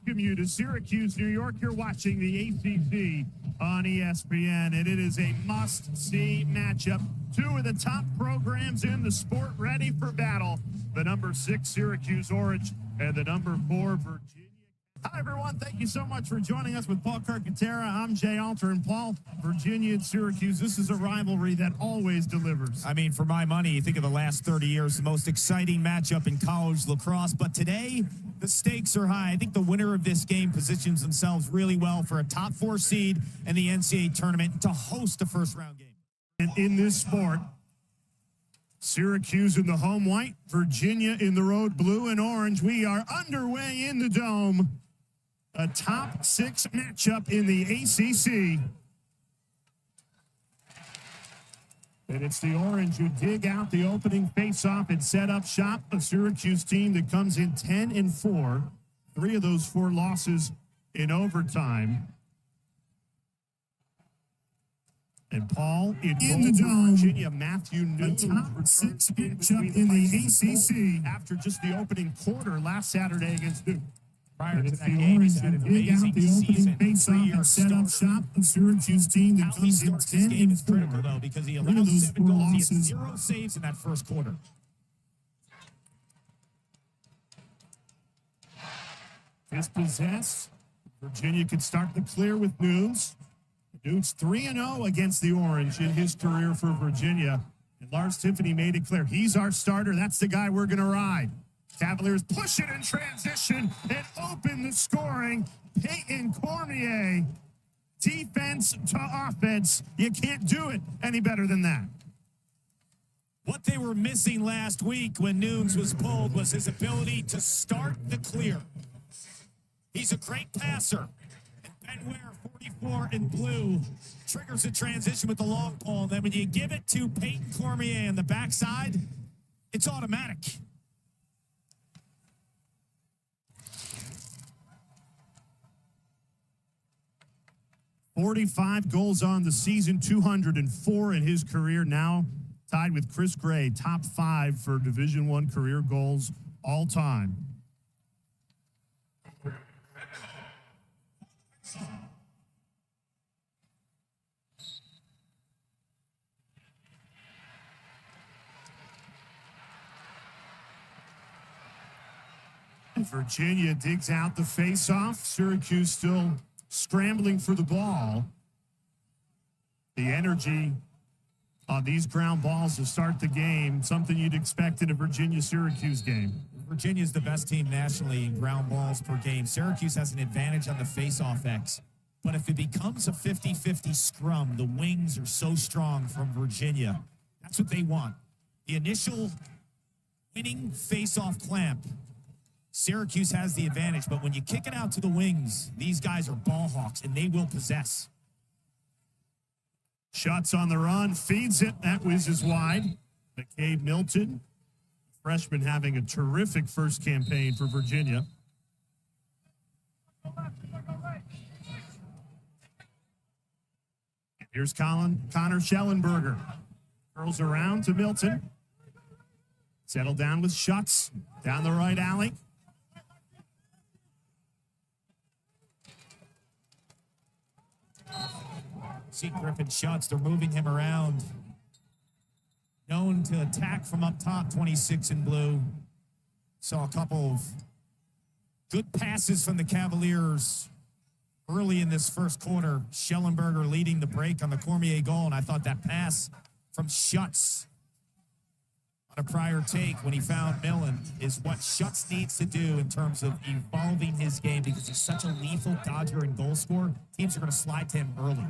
welcome you to Syracuse, New York. You're watching the ACC on ESPN, and it is a must-see matchup. Two of the top programs in the sport ready for battle. The number 6 Syracuse Orange and the number 4 Virginia. Hi, everyone. Thank you so much for joining us with Paul Carcaterra. I'm Jay Alter and Paul. Virginia and Syracuse, this is a rivalry that always delivers. I mean, for my money, you think of the last 30 years, the most exciting matchup in college lacrosse. But today, the stakes are high. I think the winner of this game positions themselves really well for a top 4 seed in the NCAA tournament to host a first-round game. And in this sport, Syracuse in the home white, Virginia in the road blue and orange. We are underway in the Dome. A top 6 matchup in the ACC. And it's the Orange who dig out the opening face-off and set up shop. A Syracuse team that comes in 10-4. 3 of those 4 losses in overtime. And Paul in the Dome, Virginia, Matthew Newton. A top 6 matchup in the ACC after just the opening quarter last Saturday against Duke. Prior to that game, he's had an amazing season. Face-off set up shop. The Syracuse team that comes in 10-4. Critical, though, because he allowed 7 goals. He had 0 saves in that first quarter. Dispossessed. Virginia could start the clear with Nunes. Nunes 3-0 against the Orange in his career for Virginia. And Lars Tiffany made it clear. He's our starter. That's the guy we're going to ride. Cavaliers push it in transition and open the scoring. Peyton Cormier, defense to offense. You can't do it any better than that. What they were missing last week when Nunes was pulled was his ability to start the clear. He's a great passer. And Ben Ware, 44 in blue, triggers the transition with the long pole. And then when you give it to Peyton Cormier on the backside, it's automatic. 45 goals on the season, 204 in his career, now tied with Chris Gray, top 5 for Division I career goals all time. Virginia digs out the face-off. Syracuse still scrambling for the ball. The energy on these ground balls to start the game, something you'd expect in a Virginia-Syracuse game. Virginia's the best team nationally in ground balls per game. Syracuse has an advantage on the face-off X. But if it becomes a 50-50 scrum, the wings are so strong from Virginia. That's what they want. The initial winning face-off clamp, Syracuse has the advantage, but when you kick it out to the wings, these guys are ball hawks, and they will possess. Shots on the run, feeds it. That whizzes wide. McCabe Milton, freshman, having a terrific first campaign for Virginia. And here's Connor Schellenberger. Curls around to Milton. Settle down with Schutz down the right alley. See Griffin Schutz, they're moving him around. Known to attack from up top, 26 in blue. Saw a couple of good passes from the Cavaliers early in this first quarter. Schellenberger leading the break on the Cormier goal, and I thought that pass from Schutz on a prior take when he found Millen is what Schutz needs to do in terms of evolving his game, because he's such a lethal dodger and goal scorer. Teams are going to slide to him early.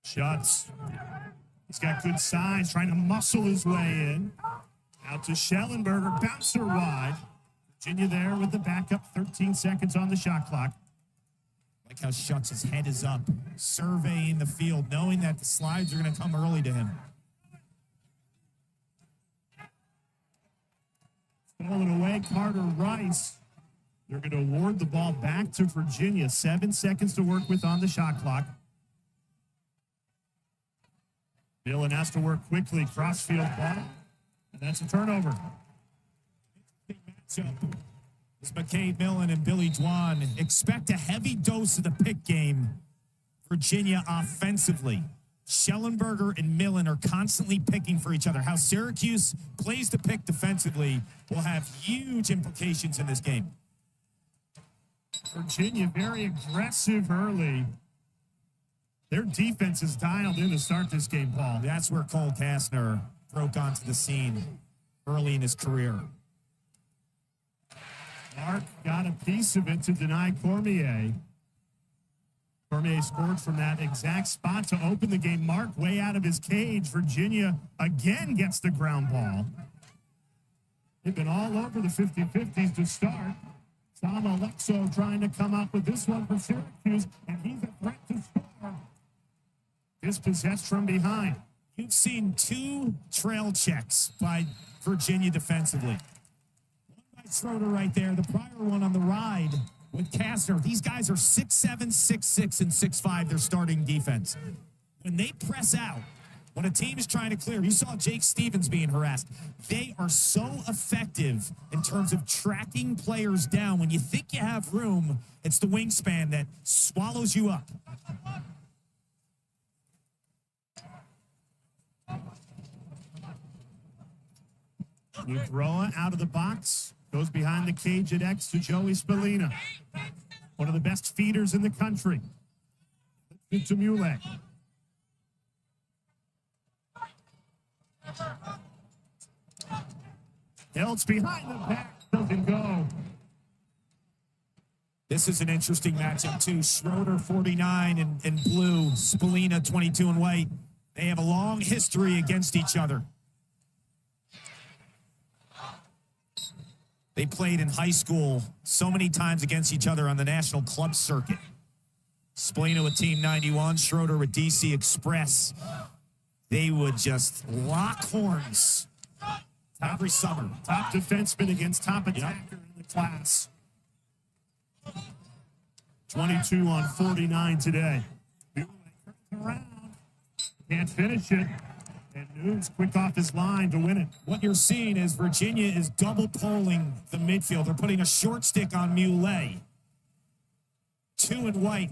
Schutz. He's got good size, trying to muscle his way in. Out to Schellenberger, bouncer wide. Virginia there with the backup, 13 seconds on the shot clock. Like how Schutz's head is up, surveying the field, knowing that the slides are going to come early to him. Stolen away, Carter Rice. They're going to award the ball back to Virginia. 7 seconds to work with on the shot clock. Millen has to work quickly, crossfield ball, and that's a turnover. Big matchup. It's McCabe Millen and Billy Dwan. Expect a heavy dose of the pick game. Virginia offensively. Schellenberger and Millen are constantly picking for each other. How Syracuse plays the pick defensively will have huge implications in this game. Virginia very aggressive early. Their defense is dialed in to start this game, Paul. That's where Cole Kastner broke onto the scene early in his career. Mark got a piece of it to deny Cormier. Cormier scored from that exact spot to open the game. Mark way out of his cage. Virginia again gets the ground ball. They've been all over the 50-50s to start. Tom Alexo trying to come up with this one for Syracuse, and he's a threat to score. Dispossessed from behind. You've seen two trail checks by Virginia defensively. One by Schroeder right there, the prior one on the ride with Kastner. These guys are 6'7", 6'6", and 6'5", their starting defense. When they press out, when a team is trying to clear, you saw Jake Stevens being harassed. They are so effective in terms of tracking players down. When you think you have room, it's the wingspan that swallows you up. Nugroa out of the box. Goes behind the cage at X to Joey Spallina. One of the best feeders in the country. Good to Mule. Hiltz behind the back. Doesn't go. This is an interesting matchup, too. Schroeder, 49 in blue. Spallina, 22 in white. They have a long history against each other. They played in high school so many times against each other on the national club circuit. Spallina with Team 91, Schroeder with DC Express. They would just lock horns every summer. Top defenseman against top attacker in the class. 22 on 49 today. Around. Can't finish it. And Nunes quick off his line to win it. What you're seeing is Virginia is double polling the midfield. They're putting a short stick on Mule. 2 in white.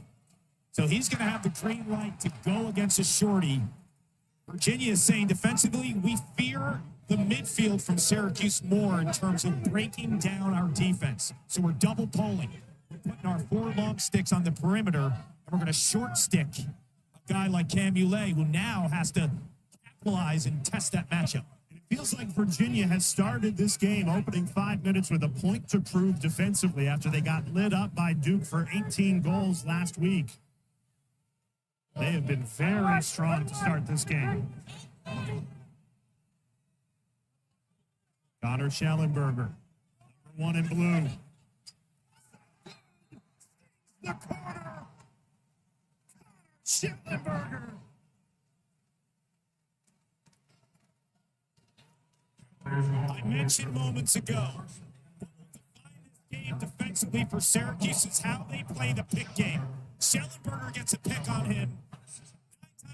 So he's going to have the green light to go against a shorty. Virginia is saying defensively, we fear the midfield from Syracuse more in terms of breaking down our defense. So we're double polling. We're putting our 4 long sticks on the perimeter, and we're going to short stick a guy like Cam Mule, who now has to capitalize and test that matchup. It feels like Virginia has started this game opening 5 minutes with a point to prove defensively after they got lit up by Duke for 18 goals last week. They have been very strong to start this game. Connor Schellenberger, #1 in blue. The corner. Schellenberger. I mentioned moments ago, the finest game defensively for Syracuse is how they play the pick game. Schellenberger gets a pick on him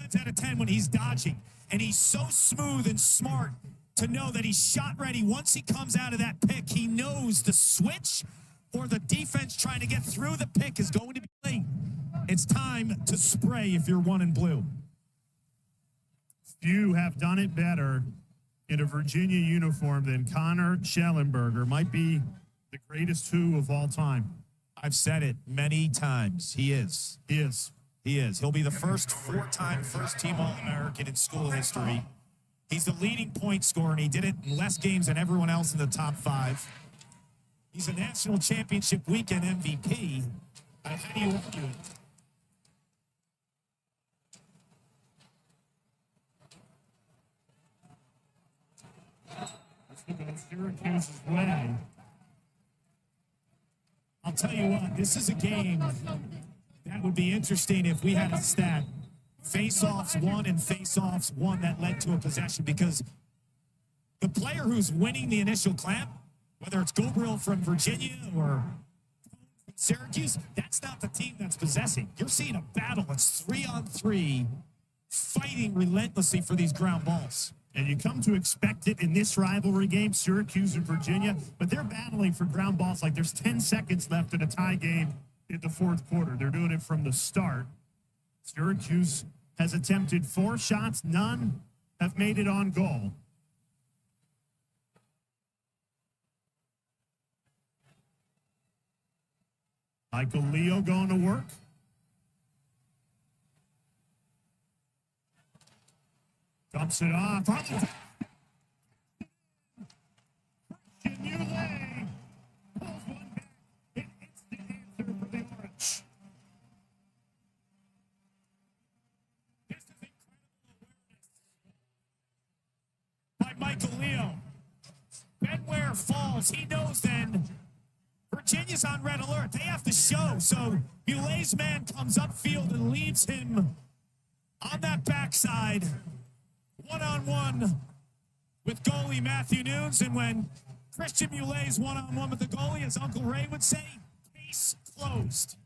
9 times out of 10 when he's dodging. And he's so smooth and smart to know that he's shot ready. Once he comes out of that pick, he knows the switch or the defense trying to get through the pick is going to be late. It's time to spray if you're 1 in blue. Few have done it better in a Virginia uniform than Connor Schellenberger. Might be the greatest 2 of all time. I've said it many times. He is. He is. He is. He'll be the first 4-time first-team All-American in school history. He's the leading point scorer, and he did it in less games than everyone else in the top 5. He's a national championship weekend MVP. How do you argue it? Let's look at Syracuse's way. I'll tell you what, this is a game that would be interesting if we had a stat. Face-offs won and face-offs won that led to a possession, because the player who's winning the initial clamp, whether it's Gobriel from Virginia or Syracuse, that's not the team that's possessing. You're seeing a battle. It's 3-on-3, fighting relentlessly for these ground balls. And you come to expect it in this rivalry game, Syracuse and Virginia, but they're battling for ground balls like there's 10 seconds left in a tie game in the fourth quarter. They're doing it from the start. Syracuse has attempted 4 shots. None have made it on goal. Michael Leo going to work. Dumps it off. Christian UVA pulls one back. An instant answer for the Orange. This is incredible awareness by Michael Leo. Ben Ware falls. He knows then Virginia's on red alert. They have to show. So Mulet's man comes upfield and leaves him on that backside. One-on-one with goalie Matthew Nunes. And when Christian Mulet's one-on-one with the goalie, as Uncle Ray would say, case closed.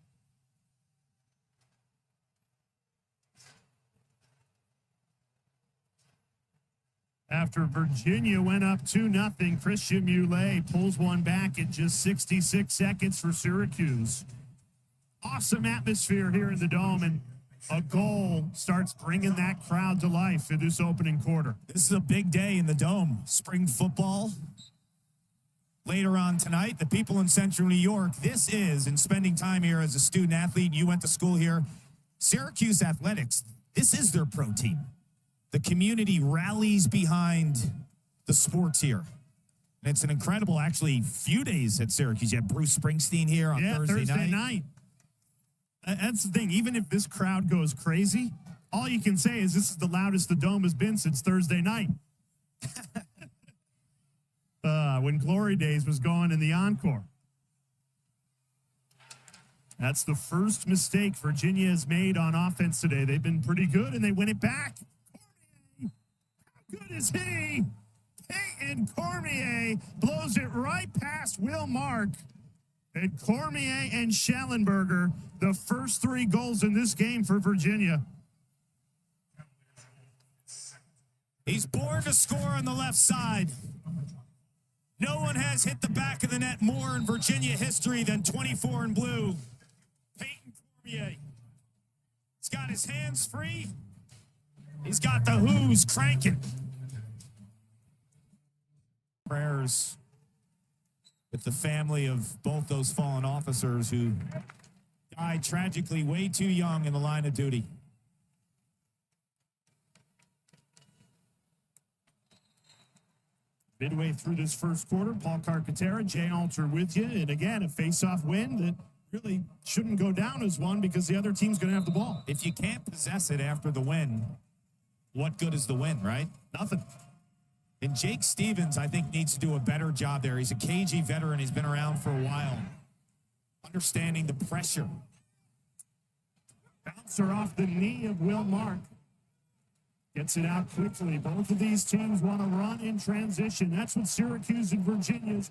After Virginia went up 2-0, Christian Mulet pulls one back in just 66 seconds for Syracuse. Awesome atmosphere here in the Dome, and a goal starts bringing that crowd to life in this opening quarter. This is a big day in the Dome. Spring football. Later on tonight, the people in Central New York, this is, and spending time here as a student athlete, you went to school here, Syracuse Athletics, this is their pro team. The community rallies behind the sports here. And it's an incredible, actually, few days at Syracuse. You have Bruce Springsteen here on Thursday night. That's the thing. Even if this crowd goes crazy, all you can say is this is the loudest the Dome has been since Thursday night. When Glory Days was going in the encore. That's the first mistake Virginia has made on offense today. They've been pretty good, and they win it back. Cormier, how good is he? Peyton Cormier blows it right past Will Mark. And Cormier and Schellenberger, the first 3 goals in this game for Virginia. He's born to score on the left side. No one has hit the back of the net more in Virginia history than 24 in blue. Peyton Cormier. He's got his hands free. He's got the Who's cranking. Prayers with the family of both those fallen officers who died tragically way too young in the line of duty. Midway through this first quarter, Paul Carcaterra, Jay Alter with you. And again, a face-off win that really shouldn't go down as one because the other team's going to have the ball. If you can't possess it after the win, what good is the win, right? Nothing. And Jake Stevens, I think, needs to do a better job there. He's a KG veteran. He's been around for a while. Understanding the pressure. Bouncer off the knee of Will Mark. Gets it out quickly. Both of these teams want to run in transition. That's what Syracuse and Virginia's.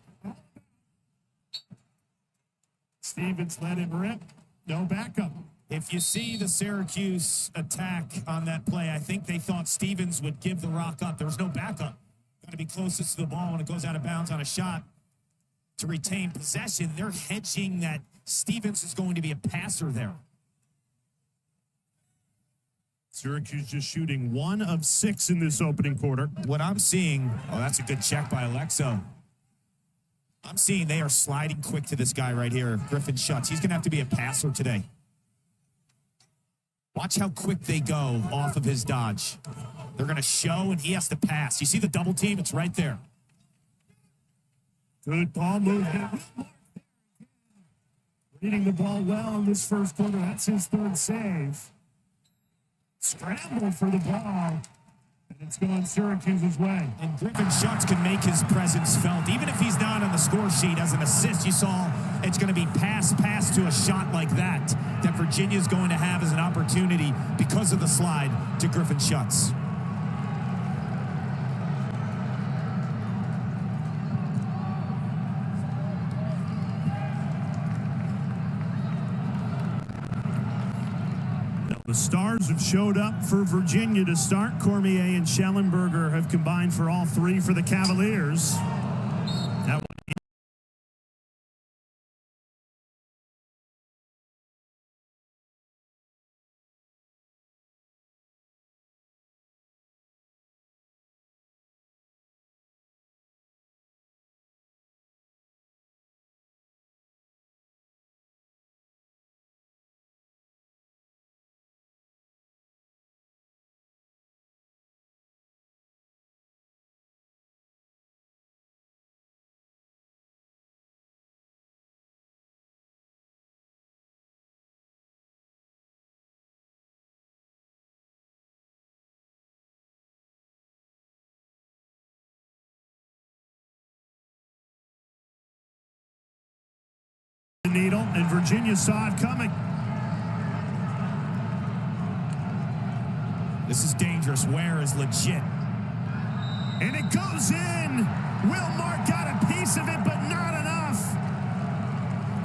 Stevens let him rip. No backup. If you see the Syracuse attack on that play, I think they thought Stevens would give the rock up. There was no backup. Got to be closest to the ball when it goes out of bounds on a shot to retain possession. They're hedging that Stevens is going to be a passer there. Syracuse just shooting 1 of 6 in this opening quarter. What I'm seeing, oh, that's a good check by Alexo. I'm seeing they are sliding quick to this guy right here, Griffin Schutz. He's going to have to be a passer today. Watch how quick they go off of his dodge. They're going to show, and he has to pass. You see the double team? It's right there. Good ball movement. Reading the ball well in this first quarter. That's his 3rd save. Scramble for the ball. And it's going Syracuse's way. And Griffin Schutz can make his presence felt. Even if he's not on the score sheet as an assist, you saw it's going to be pass to a shot like that Virginia is going to have as an opportunity because of the slide to Griffin Schutz. The The Stars have showed up for Virginia to start. Cormier and Schellenberger have combined for all three for the Cavaliers. That needle, and Virginia saw it coming. This is dangerous. Ware is legit. And it goes in. Will Mark got a piece of it, but not enough.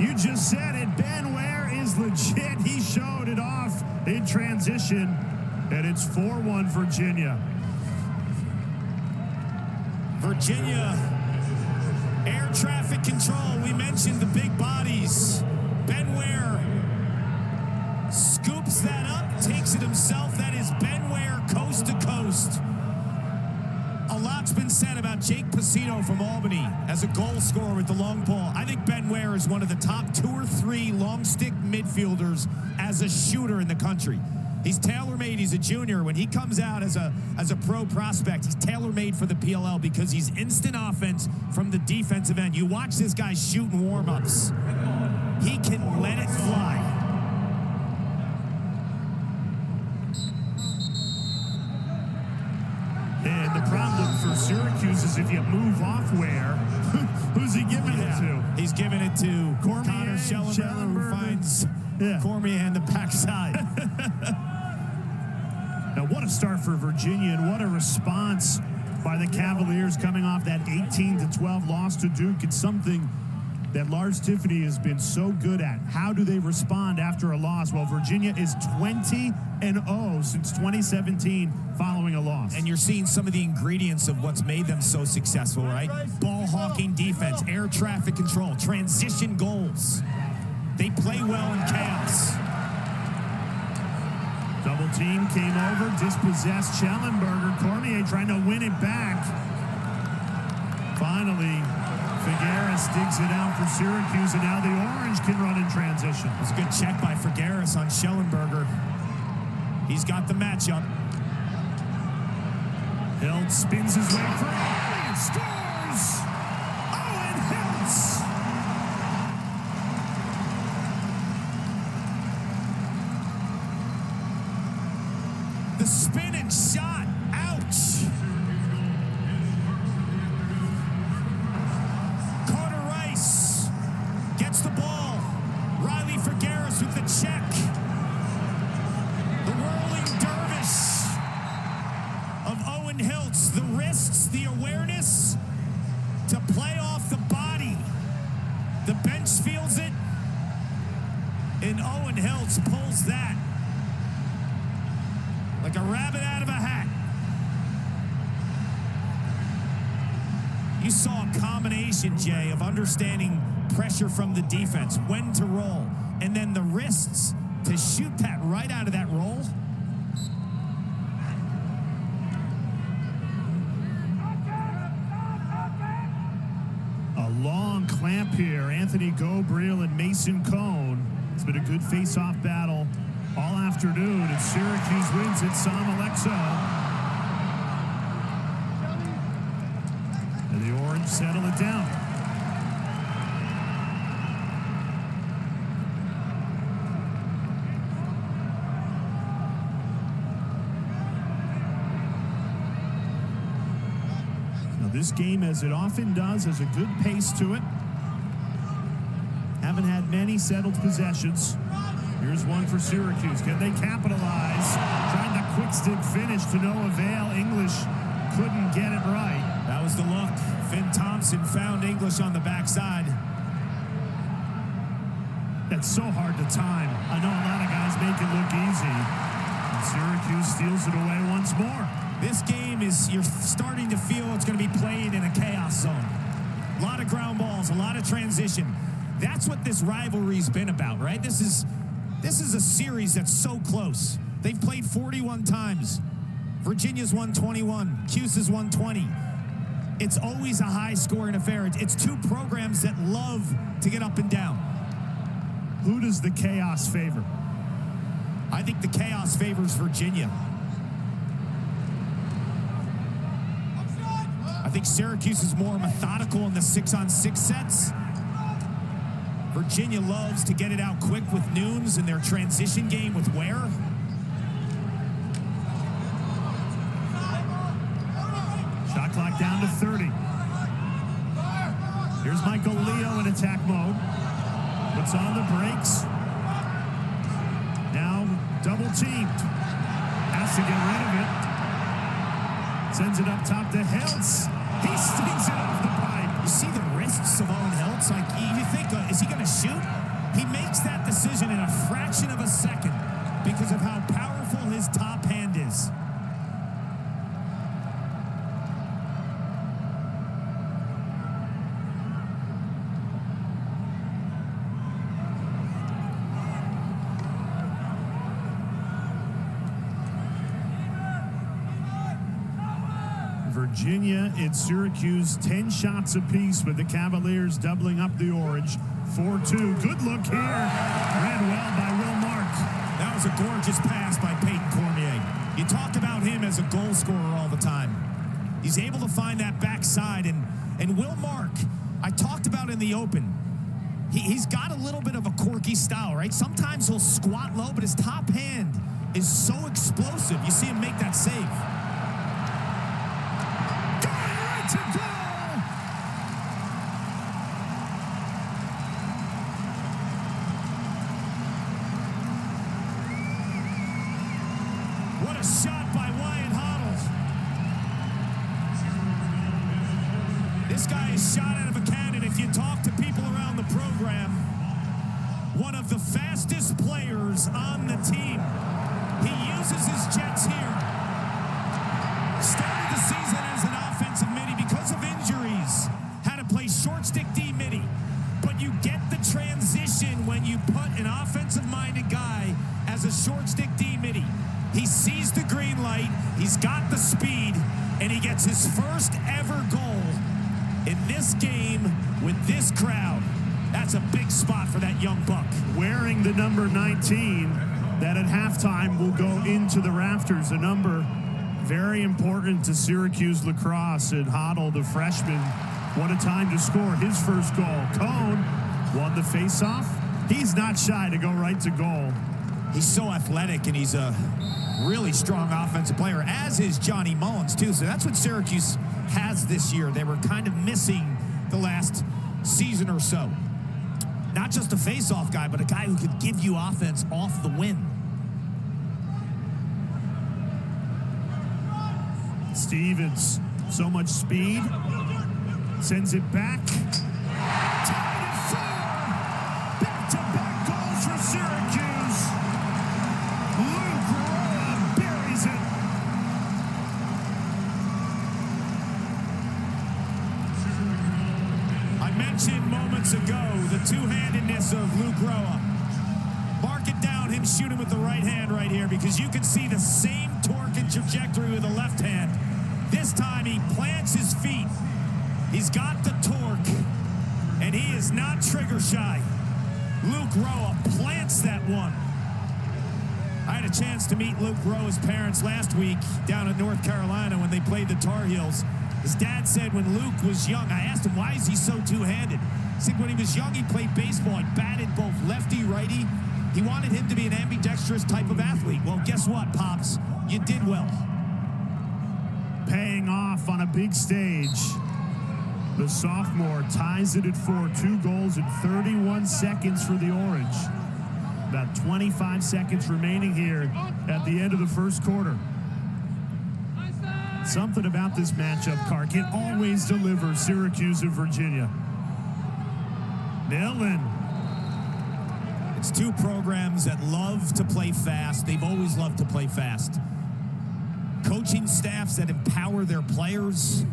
You just said it. Ben Ware is legit. He showed it off in transition, and it's 4-1 Virginia. Virginia, air traffic control. We mentioned the big bodies. Ben Ware scoops that up, takes it himself. That is Ben Ware coast to coast. A lot's been said about Jake Pacino from Albany as a goal scorer with the long ball. I think Ben Ware is one of the top 2 or 3 long stick midfielders as a shooter in the country. He's tailor-made. He's a junior. When he comes out as a pro prospect, he's tailor-made for the PLL because he's instant offense from the defensive end. You watch this guy shoot in warm-ups. He can let it fly. And the problem for Syracuse is if you move off Ware, who's he giving it to? He's giving it to Cormier, Schellenberger, who finds Cormier in the backside. Now, what a start for Virginia, and what a response by the Cavaliers coming off that 18-12 loss to Duke. It's something that Lars Tiffany has been so good at. How do they respond after a loss? Well, Virginia is 20-0 since 2017 following a loss. And you're seeing some of the ingredients of what's made them so successful, right? Ball hawking defense, air traffic control, transition goals. They play well in chaos. Double team came over, dispossessed Schellenberger. Cormier trying to win it back. Finally, Figueres digs it out for Syracuse, and now the Orange can run in transition. It was a good check by Figueres on Schellenberger. He's got the matchup. Hilt spins his way through and scores! Owen Hiltz! The spin and shot. Ouch. Carter Rice gets the ball. Riley Figueres with the check. The whirling dervish of Owen Hiltz. The wrists, the awareness to play off the body. The bench feels it. And Owen Hiltz pulls that like a rabbit out of a hat. You saw a combination, Jay, of understanding pressure from the defense, when to roll, and then the wrists to shoot that right out of that roll. A long clamp here. Anthony Gobriel and Mason Cone. It's been a good face-off battle all afternoon, and Syracuse wins it. Sam Alexo. And the Orange settle it down. Now this game, as it often does, has a good pace to it. Haven't had many settled possessions. Here's one for Syracuse. Can they capitalize? Trying to quick stick finish to no avail. English couldn't get it right. That was the look. Finn Thompson found English on the backside. That's so hard to time. I know a lot of guys make it look easy. Syracuse steals it away once more. This game is, you're starting to feel it's going to be played in a chaos zone. A lot of ground balls, a lot of transition. That's what this rivalry's been about, right? This is a series that's so close. They've played 41 times. Virginia's won 21. Cuse has won 20. It's always a high-scoring affair. It's two programs that love to get up and down. Who does the chaos favor? I think the chaos favors Virginia. I think Syracuse is more methodical in the 6-on-6 sets. Virginia loves to get it out quick with Nunes in their transition game with Ware. Shot clock down to 30. Here's Michael Leo in attack mode. Puts on the brakes. Now double teamed. Has to get rid of it. Sends it up top to Heltz. He stings it off the pipe. You see the wrists of Owen Heltz? Like, you think, is he going to shoot? He makes that decision in a fraction of a second because of how powerful his top hand is. Virginia and Syracuse 10 shots apiece, with the Cavaliers doubling up the orange. 4-2. Good look here. Read well by Will Mark. That was a gorgeous pass by Peyton Cormier. You talk about him as a goal scorer all the time. He's able to find that backside. And Will Mark, I talked about in the open, he's got a little bit of a quirky style, right? Sometimes he'll squat low, but his top hand is so explosive. You see him make that save. To goal! What a shot by Wyatt Hoddle. This guy is shot out of a cannon. If you talk to people around the program, one of the fastest players on the team. He uses his jets here. Started the season as an offensive midi because of injuries. Had to play short stick D midi. But you get the transition when you put an offensive-minded guy as a short stick D midi. He sees the green light, he's got the speed, and he gets his first ever goal in this game with this crowd. That's a big spot for that young buck. Wearing the number 19 that at halftime will go into the rafters. A number very important to Syracuse lacrosse. And Hoddle, the freshman, what a time to score his first goal. Cone won the faceoff. He's not shy to go right to goal. He's so athletic, and he's a really strong offensive player, as is Johnny Mullins, too. So that's what Syracuse has this year. They were kind of missing the last season or so. Not just a face-off guy, but a guy who could give you offense off the win. Stevens, so much speed. Sends it back. Tied at 4. Back-to-back goals for Syracuse. Luke Roa buries it. I mentioned moments ago the two-handedness of Luke Roa. Mark it down, him shooting with the right hand right here, because you can see the same torque and trajectory with the left hand. This time he plants his feet. He's got the torque, and he is not trigger shy. Luke Roa plants that one. I had a chance to meet Luke Roa's parents last week down in North Carolina when they played the Tar Heels. His dad said when Luke was young, I asked him, why is he so two-handed? He said when he was young, he played baseball. He batted both lefty, righty. He wanted him to be an ambidextrous type of athlete. Well, guess what, Pops? You did well. Paying off on a big stage. The sophomore ties it at 4. 2 goals in 31 seconds for the Orange. About 25 seconds remaining here at the end of the first quarter. Something about this matchup, Cark. It always delivers. Syracuse and Virginia. Nillen. It's It's two programs that love to play fast. They've always loved to play fast. Coaching staffs that empower their players.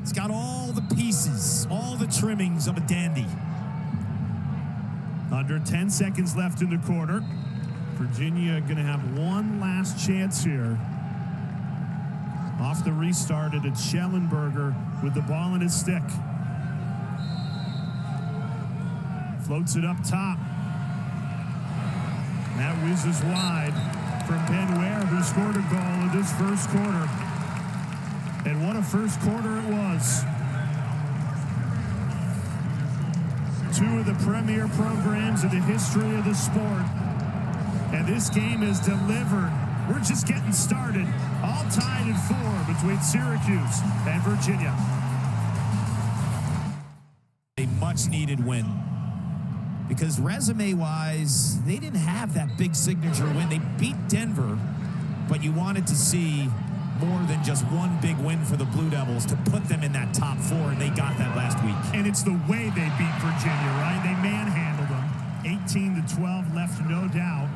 It's got all the pieces, all the trimmings of a dandy. Under 10 seconds left in the quarter. Virginia going to have one last chance here. Off the restart, it's Schellenberger with the ball in his stick. Floats it up top. That whizzes wide from Ben Ware, who scored a goal in this first quarter. And what a first quarter it was. Two of the premier programs in the history of the sport. And this game is delivered. We're just getting started. All tied at 4 between Syracuse and Virginia. A much-needed win. Because resume-wise, they didn't have that big signature win. They beat Denver, but you wanted to see more than just one big win for the Blue Devils to put them in that top 4, and they got that last week. And it's the way they beat Virginia, right? They manhandled them. 18-12 left, no doubt.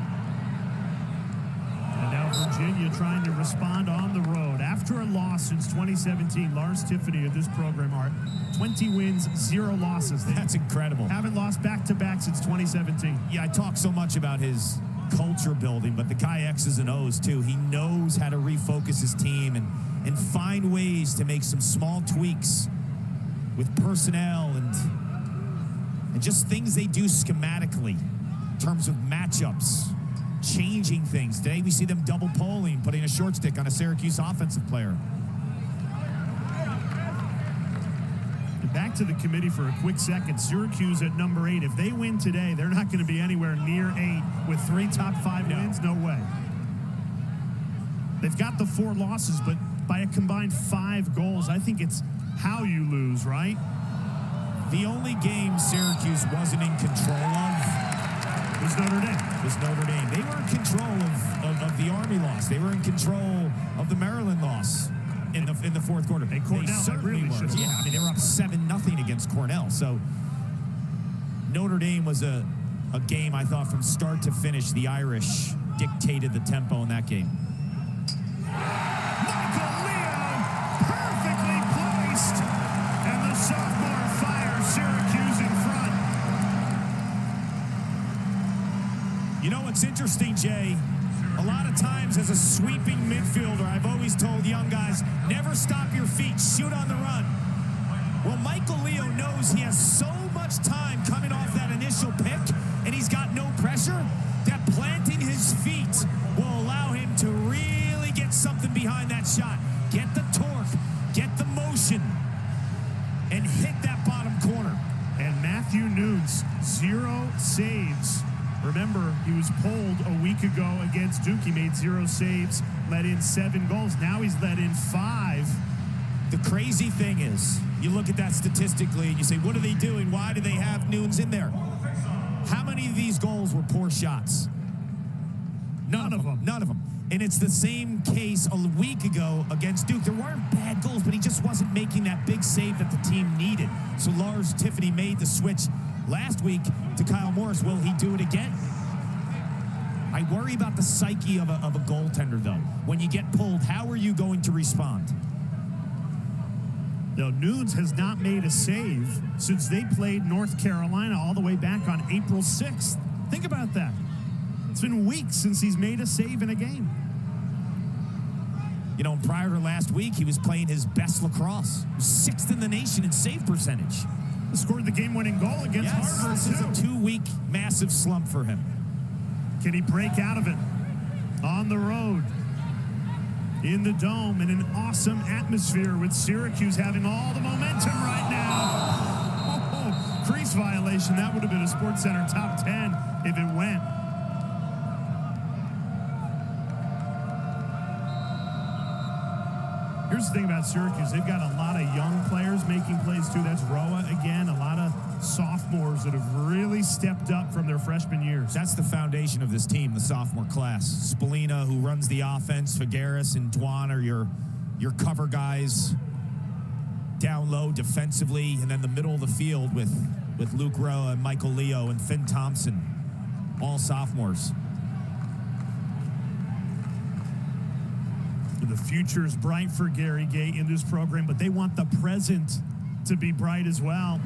And now Virginia trying to respond on the road. After a loss since 2017, Lars Tiffany of this program are 20 wins, 0 losses. That's incredible. Haven't lost back-to-back since 2017. Yeah, I talk so much about his culture building, but the guy X's and O's too. He knows how to refocus his team and find ways to make some small tweaks with personnel and just things they do schematically in terms of matchups, changing things. Today we see them double polling, putting a short stick on a Syracuse offensive player. Back to the committee for a quick second. Syracuse at number 8. If they win today, they're not going to be anywhere near 8 with 3 top 5 wins. No way. They've got the 4 losses, but by a combined 5 goals, I think it's how you lose, right? The only game Syracuse wasn't in control of was Notre Dame. They were in control of the Army loss. They were in control of the Maryland loss in the fourth quarter. Hey, Cornell, they certainly really were. Yeah, I mean, they were up 7-0 against Cornell. So Notre Dame was a game, I thought, from start to finish, the Irish dictated the tempo in that game. Michael Leo, perfectly placed, and the sophomore fires Syracuse in front. You know what's interesting, Jay? A lot of times as a sweeping midfielder, I've always told young guys, never stop your feet, shoot on the run. Well, Michael Leo knows he has so much time coming off that initial pick, and he's got no pressure, that planting his feet will allow him to really get something behind that shot. Get the torque, get the motion, and hit that bottom corner. And Matthew Nunes, 0 saves. Remember, he was pulled a week ago against Duke. He made 0 saves, let in 7 goals. Now he's let in 5. The crazy thing is, you look at that statistically and you say, what are they doing? Why do they have Nunes in there? How many of these goals were poor shots? None of them. None of them. And it's the same case a week ago against Duke. There weren't bad goals, but he just wasn't making that big save that the team needed. So Lars Tiffany made the switch last week to Kyle Morris. Will he do it again? I worry about the psyche of a goaltender, though. When you get pulled, how are you going to respond? Now, Nunes has not made a save since they played North Carolina all the way back on April 6th. Think about that. It's been weeks since he's made a save in a game. You know, prior to last week, he was playing his best lacrosse. He was 6th in the nation in save percentage. He scored the game-winning goal against Harvard, this is a 2-week massive slump for him. Can he break out of it? On the road, in the Dome, in an awesome atmosphere with Syracuse having all the momentum right now. Oh, crease violation. That would have been a SportsCenter top 10 if it went. Here's the thing about Syracuse. They've got a lot of young players making plays, too. That's Roa again. A lot of sophomores that have really stepped up from their freshman years. That's the foundation of this team, the sophomore class. Spallina, who runs the offense, Figueres and Dwan are your cover guys down low defensively, and then the middle of the field with Luke Roa and Michael Leo and Finn Thompson. all sophomores. The future is bright for Gary Gay in this program, but they want the present to be bright as well.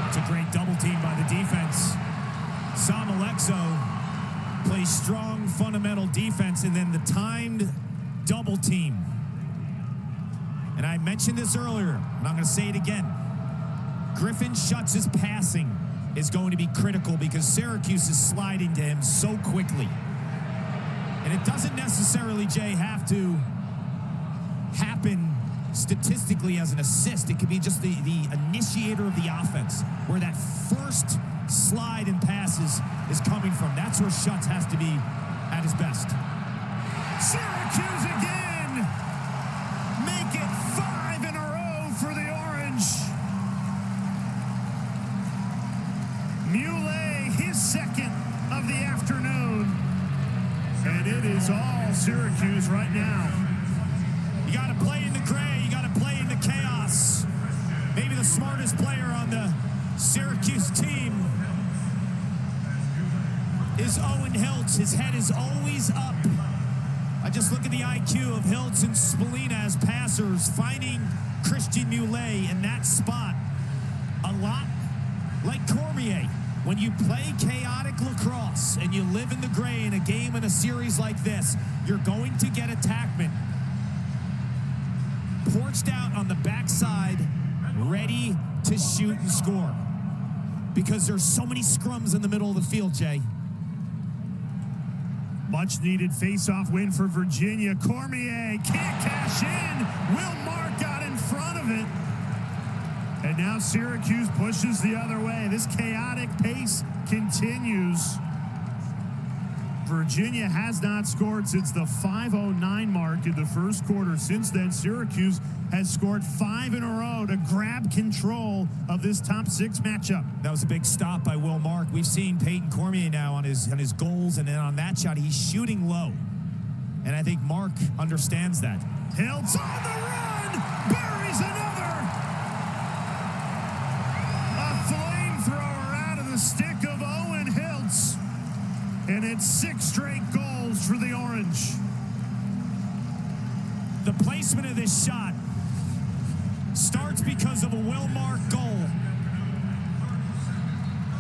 It's a great double team by the defense. Sam Alexo plays strong fundamental defense, and then the timed double team. And I mentioned this earlier, and I'm going to say it again. Griffin Schutz's passing is going to be critical because Syracuse is sliding to him so quickly. And it doesn't necessarily, Jay, have to happen statistically as an assist. It could be just the initiator of the offense, where that first slide and passes is coming from. That's where Schutz has to be at his best. Syracuse again! Make it 5 in a row for the Orange. Muley, his second of the afternoon. And it is all Syracuse right now. You got to play in the gray. You got to play in the chaos. Maybe the smartest player on the Syracuse team is Owen Hiltz. His head is always up. I just look at the IQ of Hiltz and Spallina as passers, finding Christian Muley in that spot. A lot like Cormier. When you play chaotic lacrosse and you live in the gray in a game in a series like this, you're going to get attackmen porched out on the backside, ready to shoot and score. Because there's so many scrums in the middle of the field, Jay. Much needed face-off win for Virginia. Cormier can't cash in. Will Mark got in front of it. And now Syracuse pushes the other way. This chaotic pace continues. Virginia has not scored since the 5:09 mark in the first quarter. Since then, Syracuse has scored 5 in a row to grab control of this top 6 matchup. That was a big stop by Will Mark. We've seen Peyton Cormier now on his goals, and then on that shot, he's shooting low. And I think Mark understands that. Hiltz on the run, buries another. Flamethrower out of the stick of Owen Hiltz. And it's 6 straight goals for the Orange. The placement of this shot starts because of a Will Mark goal.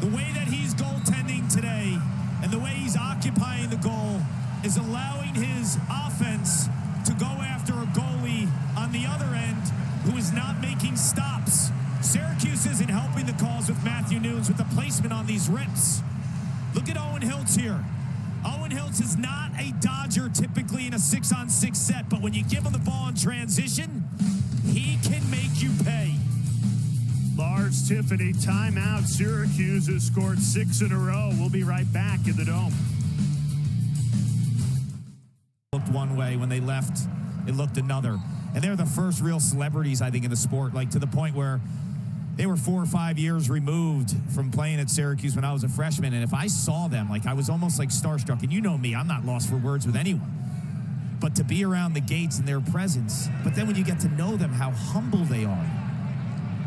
The way that he's goaltending today and the way he's occupying the goal is allowing his offense to go after a goalie on the other end who is not making stops. Syracuse isn't helping the cause with Matthew Nunes with the placement on these rips. Look at Owen Hiltz here. Owen Hiltz is not a dodger typically in a 6-on-6 set, but when you give him the ball in transition, he can make you pay. Lars Tiffany, timeout. Syracuse has scored 6 in a row. We'll be right back in the Dome. Looked one way when they left, it looked another. And they're the first real celebrities, I think, in the sport, like to the point where they were 4 or 5 years removed from playing at Syracuse when I was a freshman. And if I saw them, like I was almost like starstruck. And you know me, I'm not lost for words with anyone. But to be around the gates and their presence. But then when you get to know them, how humble they are.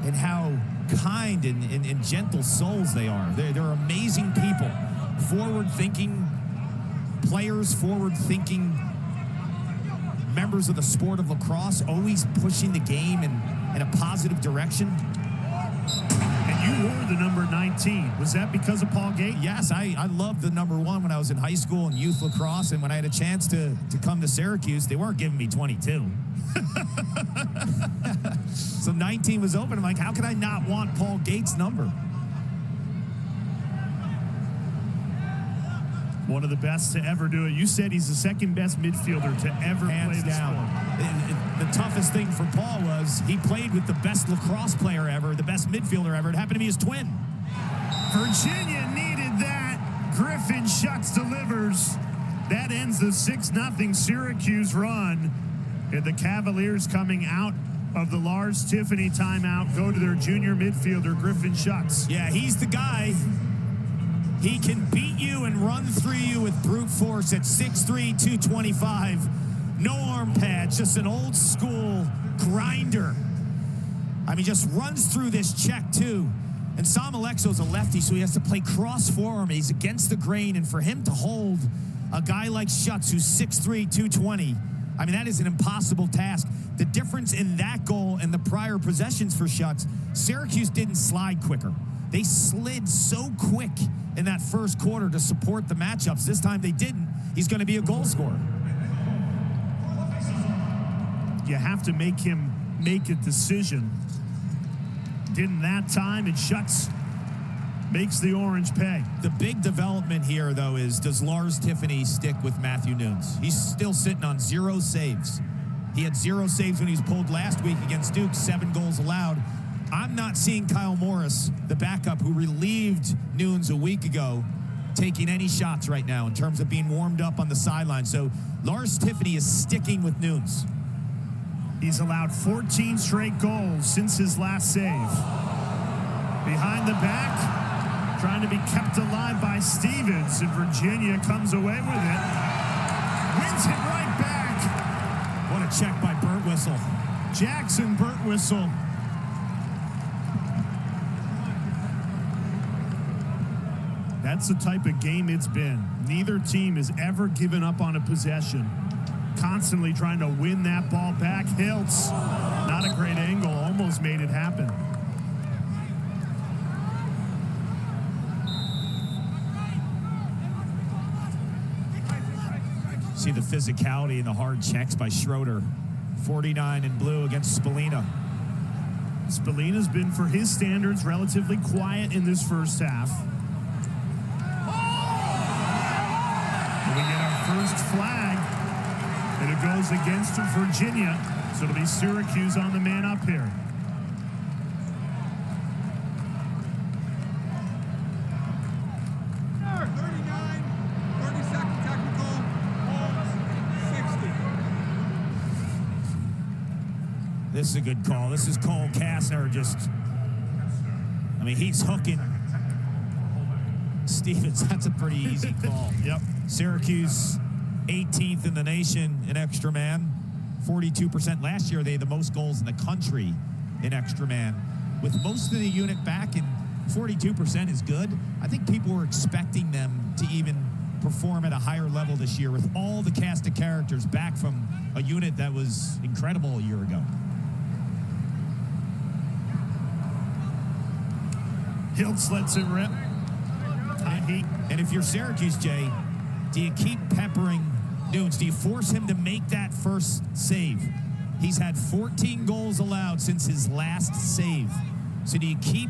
And how kind and gentle souls they are. They're amazing people. Forward-thinking players, forward-thinking members of the sport of lacrosse, always pushing the game in a positive direction. And you wore the number 19. Was that because of Paul Gate? Yes, I loved the number 1 when I was in high school and youth lacrosse, and when I had a chance to come to Syracuse, they weren't giving me 22. So 19 was open. I'm like, how could I not want Paul Gate's number? One of the best to ever do it. You said he's the second best midfielder to ever play the sport. The toughest thing for Paul was he played with the best lacrosse player ever, the best midfielder ever. It happened to be his twin. Virginia needed that. Griffin Schucks delivers. That ends the 6-0 Syracuse run. And the Cavaliers coming out of the Lars Tiffany timeout go to their junior midfielder, Griffin Schucks. Yeah, he's the guy. He can beat you and run through you with brute force at 6'3", 225. No arm pads, just an old school grinder. I mean, just runs through this check too. And Sam Alexo's a lefty, so he has to play cross form. He's against the grain, and for him to hold a guy like Schutz, who's 6'3", 220, I mean, that is an impossible task. The difference in that goal and the prior possessions for Schutz, Syracuse didn't slide quicker. They slid so quick in that first quarter to support the matchups. This time they didn't. He's going to be a goal scorer. You have to make him make a decision. Didn't that time, and Schutz makes the Orange pay. The big development here, though, is does Lars Tiffany stick with Matthew Nunes? He's still sitting on 0 saves. He had 0 saves when he was pulled last week against Duke, 7 goals allowed. I'm not seeing Kyle Morris, the backup who relieved Nunes a week ago, taking any shots right now in terms of being warmed up on the sideline. So Lars Tiffany is sticking with Nunes. He's allowed 14 straight goals since his last save. Behind the back, trying to be kept alive by Stevens, and Virginia comes away with it. Wins it right back. What a check by Birtwistle. Jackson Birtwistle. That's the type of game it's been. Neither team has ever given up on a possession. Constantly trying to win that ball back. Hiltz, not a great angle, almost made it happen. See the physicality and the hard checks by Schroeder. 49 in blue against Spallina. Spallina's been, for his standards, relatively quiet in this first half. We get our first flag, and it goes against Virginia, so it'll be Syracuse on the man up here. This is a good call. This is Cole Kastner I mean, he's hooking Stevens. That's a pretty easy call. Yep. Syracuse, 18th in the nation in extra man. 42%. Last year, they had the most goals in the country in extra man. With most of the unit back, and 42% is good. I think people were expecting them to even perform at a higher level this year with all the cast of characters back from a unit that was incredible a year ago. Hiltz lets it rip. And if you're Syracuse, Jay, do you keep peppering Nunes? Do you force him to make that first save? He's had 14 goals allowed since his last save. So do you keep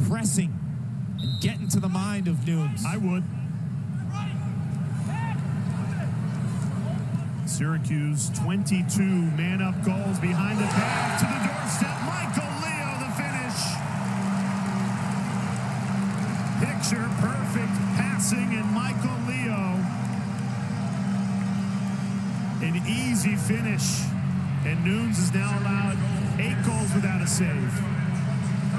pressing and getting to the mind of Nunes? I would. Syracuse, 22 man-up goals behind the back to the doorstep. Michael Leo, the finish. Picture perfect passing, and Michael Leo, an easy finish. And Nunes is now allowed 8 goals without a save.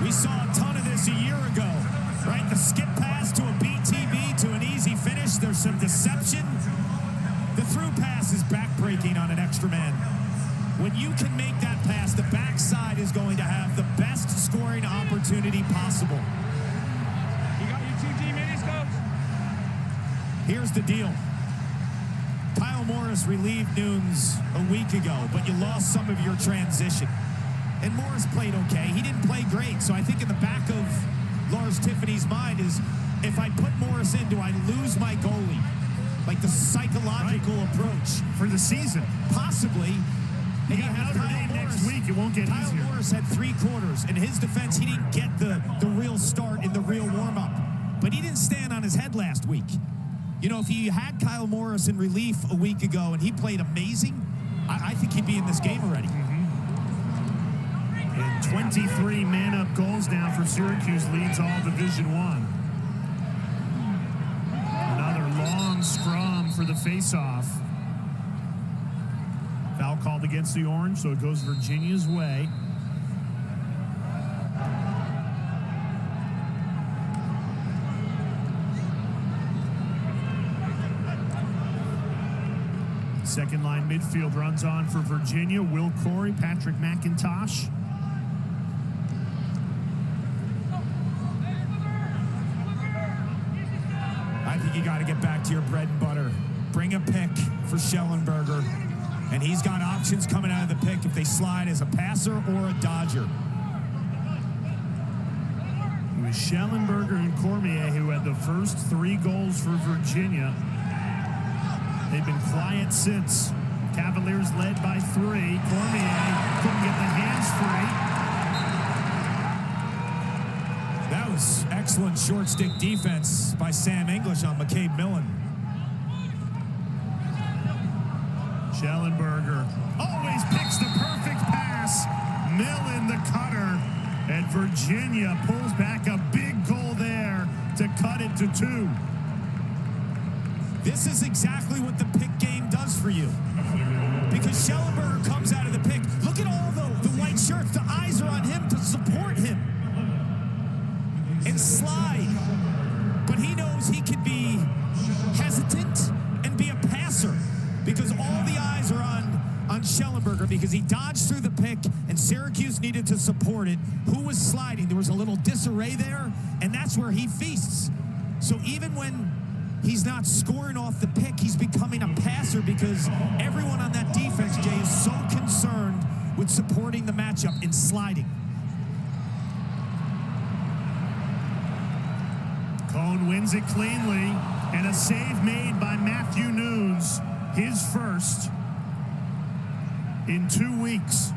We saw a ton of this a year ago, right? The skip pass to a BTB to an easy finish. There's some deception. The through pass is backbreaking on an extra man. When you can make that pass, the backside is going to have the best scoring opportunity possible. You got your 2 teammates, coach? Here's the deal. Kyle Morris relieved Nunes a week ago, but you lost some of your transition. And Morris played okay. He didn't play great, so I think in the back of Lars Tiffany's mind is, if I put Morris in, do I lose my goalie? Like the psychological approach. For the season. Possibly. You got Notre Dame next week. It won't get Kyle easier. Morris had 3 quarters. In his defense, he didn't get the real start in the real warm-up. But he didn't stand on his head last week. You know, if he had Kyle Morris in relief a week ago and he played amazing, I think he'd be in this game already. And 23 man-up goals now for Syracuse, leads all Division I. Another long scrum for the face-off. Foul called against the Orange, so it goes Virginia's way. Second line midfield runs on for Virginia. Will Corey, Patrick McIntosh. think you got to get back to your bread and butter. Bring a pick for Schellenberger, and he's got options coming out of the pick if they slide as a passer or a dodger. It was Schellenberger and Cormier who had the first 3 goals for Virginia. They've been quiet since. Cavaliers led by 3. Cormier couldn't get the hands free. That was excellent short stick defense by Sam English on McCabe Millen. Schellenberger always picks the perfect pass. Millen, the cutter. And Virginia pulls back a big goal there to cut it to 2. This is exactly what the pick game does for you. Because Schellenberger comes out of the pick. Look at all the white shirts. The eyes are on him to support him and slide. But he knows he can be hesitant and be a passer because all the eyes are on Schellenberger because he dodged through the pick and Syracuse needed to support it. Who was sliding? There was a little disarray there, and that's where he feasts. So even when he's not scoring off the pick, he's becoming a passer because everyone on that defense, Jay, is so concerned with supporting the matchup and sliding. Cone wins it cleanly, and a save made by Matthew Nunes, his first in 2 weeks.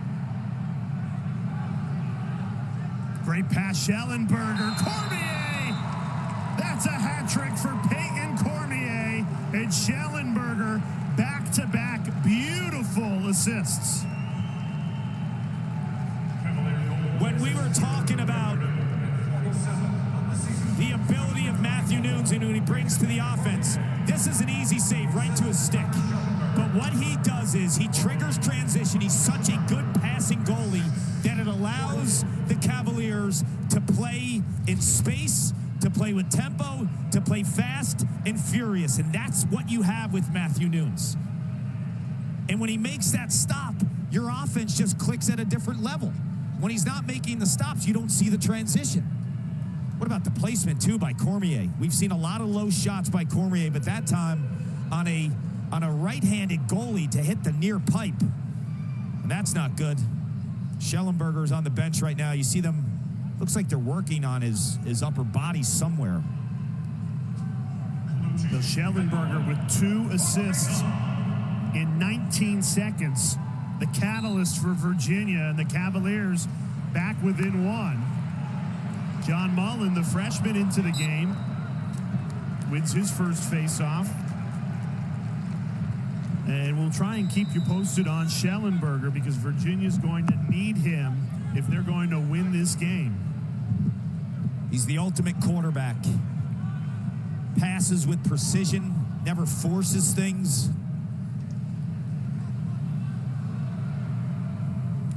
Great pass, Schellenberger. Cormier! That's a hat trick for Peyton Cormier. And Schellenberger back-to-back beautiful assists. When we were talking about the ability of Matthew Nunes and what he brings to the offense, this is an easy save right to his stick. But what he does is he triggers transition. He's such a good passing goalie that it allows the Cavaliers to play in space, to play with tempo, to play fast and furious. And that's what you have with Matthew Nunes. And when he makes that stop, your offense just clicks at a different level. When he's not making the stops, you don't see the transition. What about the placement, too, by Cormier? We've seen a lot of low shots by Cormier, but that time on a right-handed goalie to hit the near pipe. And that's not good. Schellenberger's on the bench right now. You see them, looks like they're working on his upper body somewhere. So Schellenberger with 2 assists in 19 seconds. The catalyst for Virginia, and the Cavaliers back within 1. John Mullen, the freshman, into the game. Wins his first face-off. And we'll try and keep you posted on Schellenberger because Virginia's going to need him if they're going to win this game. He's the ultimate quarterback. Passes with precision, never forces things.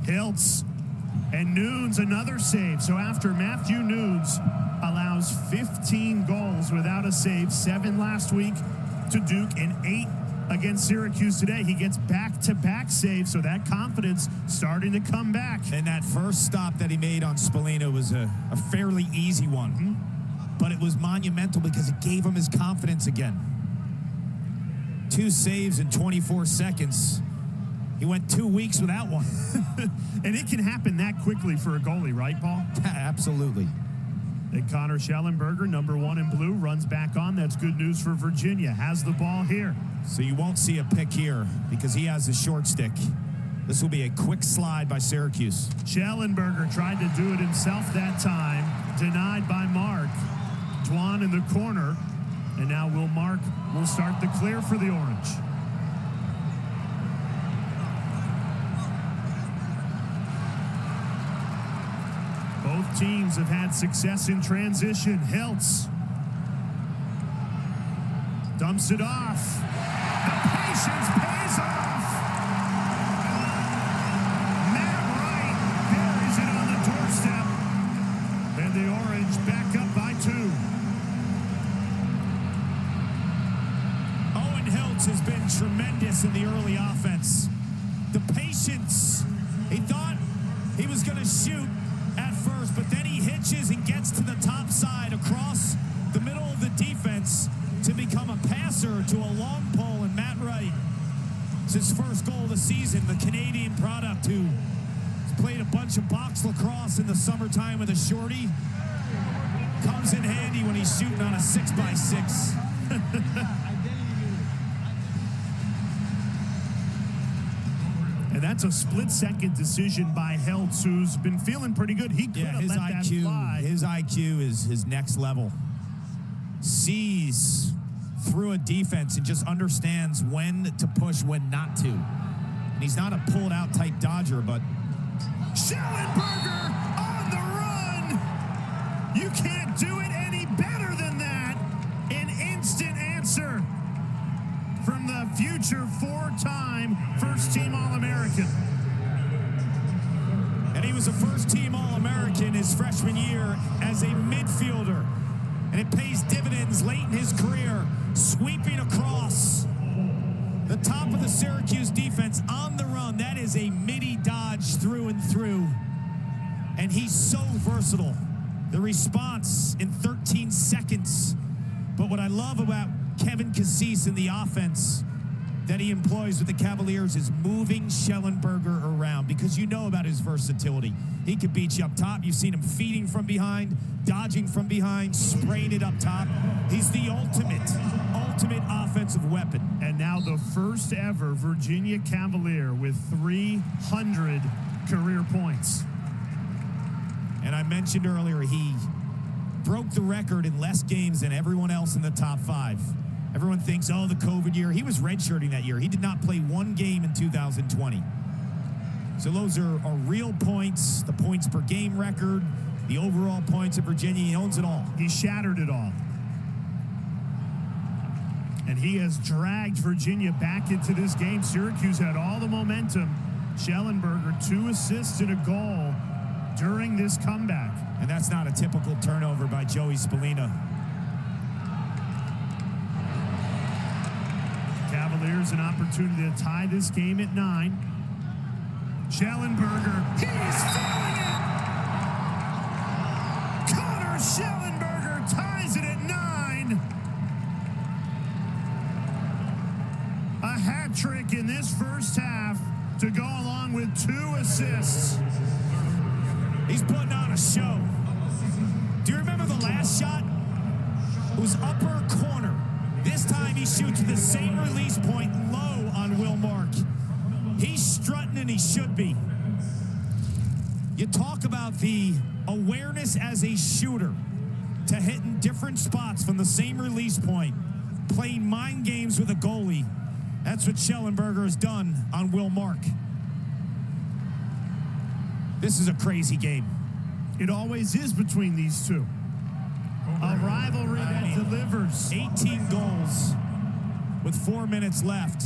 Hiltz and Nunes, another save. So after Matthew Nunes allows 15 goals without a save, 7 last week to Duke and 8 against Syracuse today, he gets back-to-back saves, so that confidence starting to come back. And that first stop that he made on Spallina was a fairly easy one, but it was monumental because it gave him his confidence again. 2 saves in 24 seconds. He went 2 weeks without one. And it can happen that quickly for a goalie, right, Paul? Absolutely. And Connor Schellenberger, number 1 in blue, runs back on. That's good news for Virginia. Has the ball here. So you won't see a pick here because he has a short stick. This will be a quick slide by Syracuse. Schellenberger tried to do it himself that time. Denied by Mark. Dwan in the corner. And now Mark will start the clear for the Orange. Both teams have had success in transition. Hiltz dumps it off. The patience pays off. Matt Wright buries it on the doorstep. And the Orange back up by 2. Owen Hiltz has been tremendous in the early offense. The patience. He thought he was going to shoot at first, but then he hitches and gets to the top side across the middle of the defense to become Canadian product who played a bunch of box lacrosse in the summertime with a shorty. Comes in handy when he's shooting on a 6x6. And that's a split-second decision by Heltz, who's been feeling pretty good. He could have let that fly. His IQ is his next level. Sees through a defense and just understands when to push, when not to. And he's not a pulled-out type dodger, but Schellenberger on the run. You can't do it any better than that. An instant answer from the future four-time first-team All-American. And he was a first-team All-American his freshman year as a midfielder. And it pays dividends late in his career, sweeping across the top of the Syracuse defense on the run. That is a midi dodge through and through. And he's so versatile. The response in 13 seconds. But what I love about Kevin Cuse in the offense that he employs with the Cavaliers is moving Schellenberger around, because you know about his versatility. He could beat you up top. You've seen him feeding from behind, dodging from behind, spraying it up top. He's the ultimate offensive weapon. And now the first ever Virginia Cavalier with 300 career points. And I mentioned earlier, he broke the record in less games than everyone else in the top 5. Everyone thinks, oh, the COVID year. He was redshirting that year. He did not play one game in 2020. So those are real points, the points per game record, the overall points of Virginia. He owns it all. He shattered it all. And he has dragged Virginia back into this game. Syracuse had all the momentum. Schellenberger, 2 assists and a goal during this comeback. And that's not a typical turnover by Joey Spallina. Cavaliers an opportunity to tie this game at 9. Schellenberger, he's filling it! Connor Schellenberger ties it at 9. A hat trick in this first half to go along with 2 assists. He's putting on a show. Do you remember the last shot? It was upper corner. This time he shoots the same release point low on Will Mark. He's strutting, and he should be. You talk about the awareness as a shooter to hitting different spots from the same release point, playing mind games with a goalie. That's what Schellenberger has done on Will Mark. This is a crazy game. It always is between these two. A rivalry that delivers. 18 goals with 4 minutes left.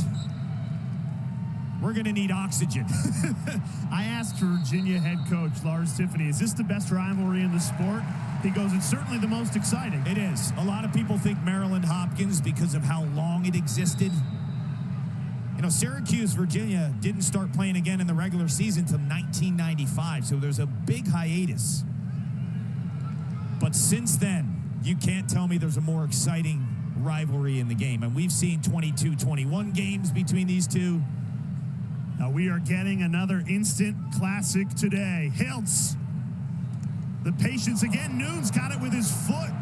We're going to need oxygen. I asked Virginia head coach Lars Tiffany, is this the best rivalry in the sport? He goes, it's certainly the most exciting. It is. A lot of people think Maryland Hopkins because of how long it existed. You know, Syracuse, Virginia didn't start playing again in the regular season until 1995, so there's a big hiatus. But since then, you can't tell me there's a more exciting rivalry in the game. And we've seen 22-21 games between these two. Now we are getting another instant classic today. Heltz. The patience again. Noon's got it with his foot.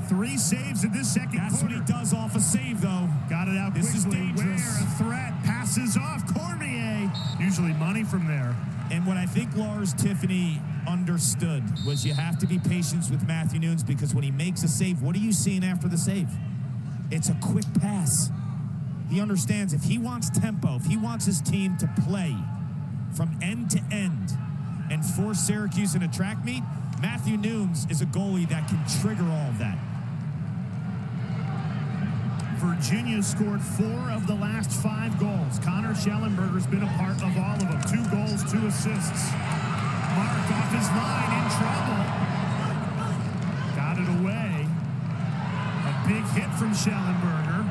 3 saves in this second quarter. That's what he does off a save, though. Got it out This quickly. is dangerous. Where a threat passes off. Cormier. Usually money from there. And what I think Lars Tiffany understood was you have to be patient with Matthew Nunes, because when he makes a save, what are you seeing after the save? It's a quick pass. He understands if he wants tempo, if he wants his team to play from end to end and force Syracuse in a track meet, Matthew Nunes is a goalie that can trigger all of that. Virginia scored 4 of the last 5 goals. Connor Schellenberger's been a part of all of them. 2 goals, 2 assists. Mark off his line, in trouble. Got it away. A big hit from Schellenberger.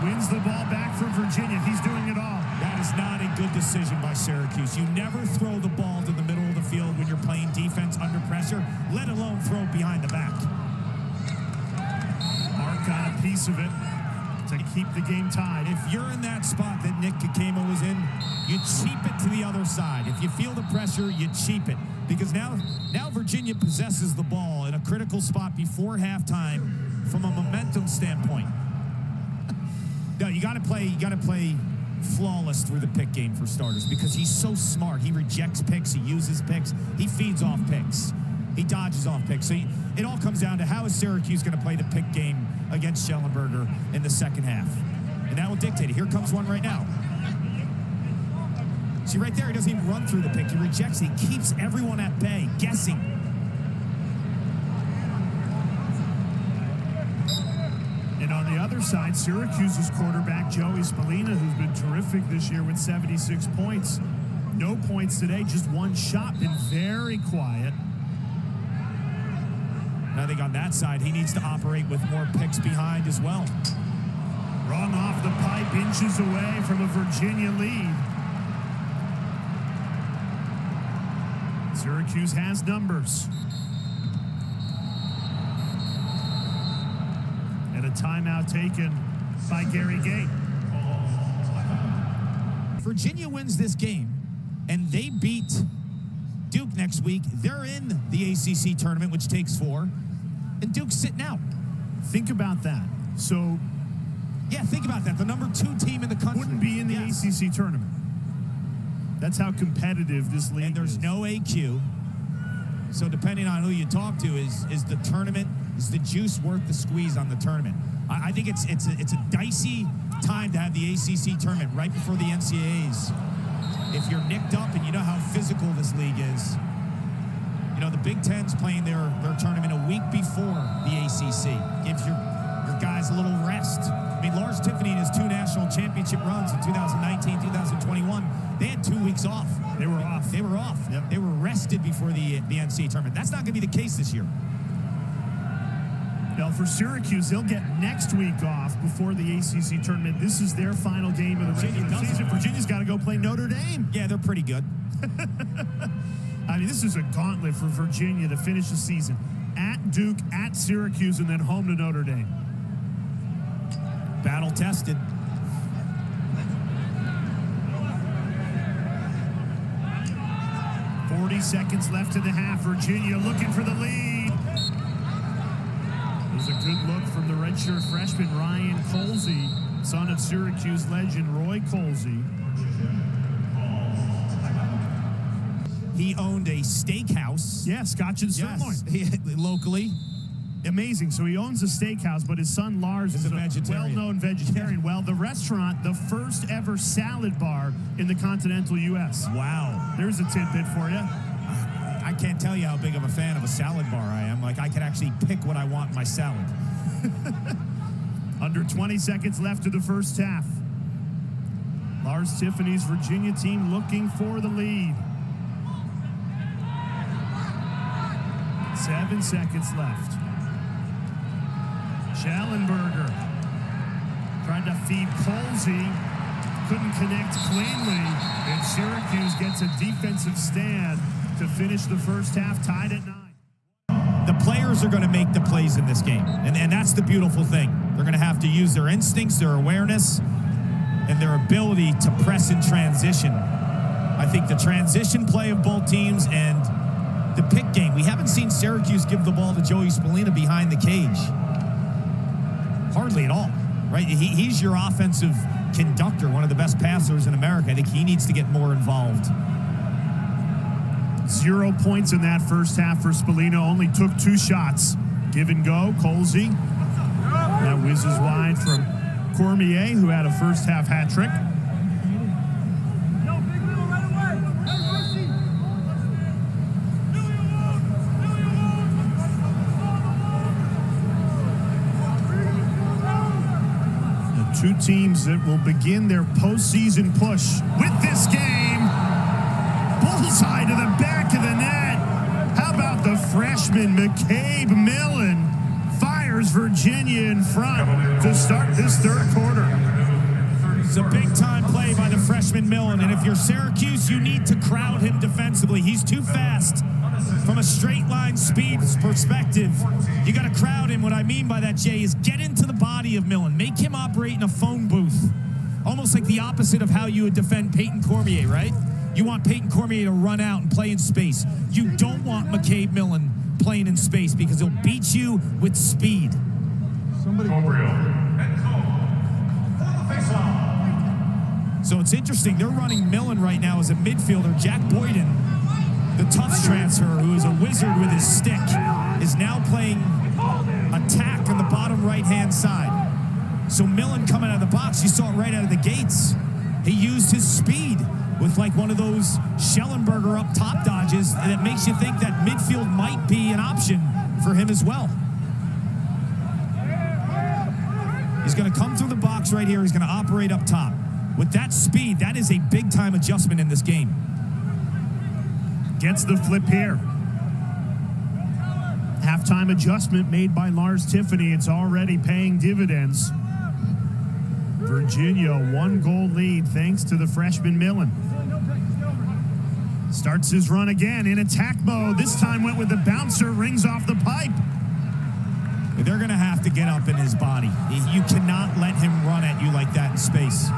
Wins the ball back for Virginia. He's doing it all. That is not a good decision by Syracuse. You never throw the ball to the middle of the field when you're playing defense under pressure, let alone throw it behind the back. Mark got a piece of it to keep the game tied. If you're in that spot that Nick Kakema was in, you cheap it to the other side. If you feel the pressure, you cheap it. Because now Virginia possesses the ball in a critical spot before halftime from a momentum standpoint. No, you got to play flawless through the pick game for starters because he's so smart. He rejects picks. He uses picks. He feeds off picks. He dodges off picks. So it all comes down to how is Syracuse going to play the pick game against Schellenberger in the second half. And that will dictate it. Here comes one right now. See, right there, he doesn't even run through the pick. He rejects it. He keeps everyone at bay, guessing. And on the other side, Syracuse's quarterback, Joey Spallina, who's been terrific this year with 76 points. No points today, just one shot. Been very quiet. And I think on that side, he needs to operate with more picks behind as well. Run off the pipe, inches away from a Virginia lead. Syracuse has numbers. And a timeout taken by Gary Gate. Virginia wins this game, and they beat Duke next week. They're in the ACC tournament, which takes 4, and Duke's sitting out. Think about that. So, yeah, think about that. The number 2 team in the country wouldn't be in the ACC tournament. That's how competitive this league is. And there's no AQ. So depending on who you talk to, is the tournament, is the juice worth the squeeze on the tournament? I think it's a dicey time to have the ACC tournament right before the NCAAs. If you're nicked up and you know how physical this league is, you know, the Big Ten's playing their tournament a week before the ACC. Gives your guys a little rest. I mean, Lars Tiffany in his 2 national championship runs in 2019, 2021, they had 2 weeks off. They were off. They were off. Yep. They were rested before the NCAA tournament. That's not going to be the case this year. Now, for Syracuse, they'll get next week off before the ACC tournament. This is their final game of the regular season. Virginia's got to go play Notre Dame. Yeah, they're pretty good. I mean, this is a gauntlet for Virginia to finish the season. At Duke, at Syracuse, and then home to Notre Dame. Battle tested. Seconds left in the half. Virginia looking for the lead. There's a good look from the redshirt freshman Ryan Colsey, son of Syracuse legend Roy Colsey. He owned a steakhouse. Yeah, Scotch and Sirloin. Yes, locally. Amazing. So he owns a steakhouse, but his son Lars is a well-known vegetarian. Well, the restaurant, the first ever salad bar in the continental U.S. Wow. There's a tidbit for you. I can't tell you how big of a fan of a salad bar I am. Like, I can actually pick what I want in my salad. Under 20 seconds left of the first half. Lars Tiffany's Virginia team looking for the lead. 7 seconds left. Schellenberger tried to feed Colsey, couldn't connect cleanly, and Syracuse gets a defensive stand to finish the first half tied at 9. The players are going to make the plays in this game, and that's the beautiful thing. They're going to have to use their instincts, their awareness, and their ability to press in transition. I think the transition play of both teams and the pick game. We haven't seen Syracuse give the ball to Joey Spallina behind the cage. Hardly at all, right? He's your offensive conductor, one of the best passers in America. I think he needs to get more involved. 0 points in that first half for Spallina. Only took 2 shots. Give and go. Colsey. That whizzes wide from Cormier, who had a first half hat trick. The 2 teams that will begin their postseason push with this game. Bullseye to the back of the net. How about the freshman McCabe Millen fires Virginia in front to start this third quarter. It's a big-time play by the freshman Millen, and if you're Syracuse, you need to crowd him defensively. He's too fast from a straight line speed perspective, you got to crowd him. What I mean by that, Jay, is get into the body of Millen. Make him operate in a phone booth. Almost like the opposite of how you would defend Peyton Cormier, right? You want Peyton Cormier to run out and play in space. You don't want McCabe Millen playing in space because he'll beat you with speed. So it's interesting. They're running Millen right now as a midfielder. Jack Boyden, the Tufts transfer, who is a wizard with his stick, is now playing attack on the bottom right-hand side. So Millen coming out of the box, you saw it right out of the gates. He used his speed with like one of those Schellenberger up top dodges, and it makes you think that midfield might be an option for him as well. He's going to come through the box right here. He's going to operate up top. With that speed, that is a big-time adjustment in this game. Gets the flip here. Halftime adjustment made by Lars Tiffany. It's already paying dividends. Virginia, 1-goal lead thanks to the freshman Millen. Starts his run again in attack mode. This time went with the bouncer, rings off the pipe. They're going to have to get up in his body. You cannot let him run at you like that in space.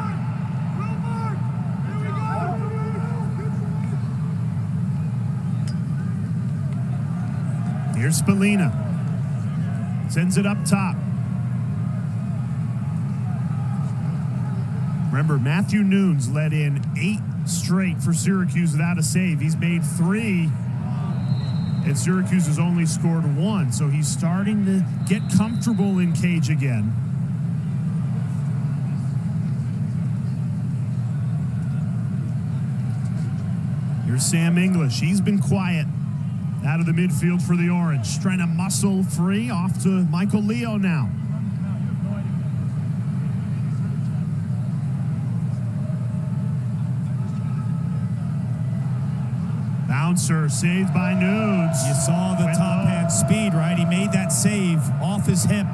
Here's Spallina. Sends it up top. Remember, Matthew Nunes led in 8 straight for Syracuse without a save. He's made 3, and Syracuse has only scored 1. So he's starting to get comfortable in cage again. Here's Sam English. He's been quiet out of the midfield for the Orange. Trying to muscle free off to Michael Leo now. Bouncer saved by Nunes. You saw the top hand speed, right? He made that save off his hip.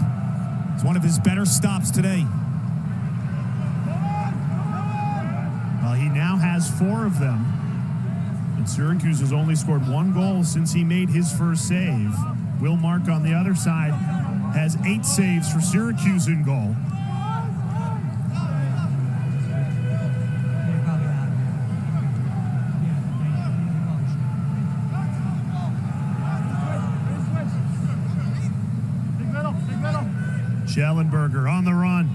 It's one of his better stops today. Well, he now has 4 of them. And Syracuse has only scored 1 goal since he made his first save. Will Mark on the other side has 8 saves for Syracuse in goal. Schellenberger on the run.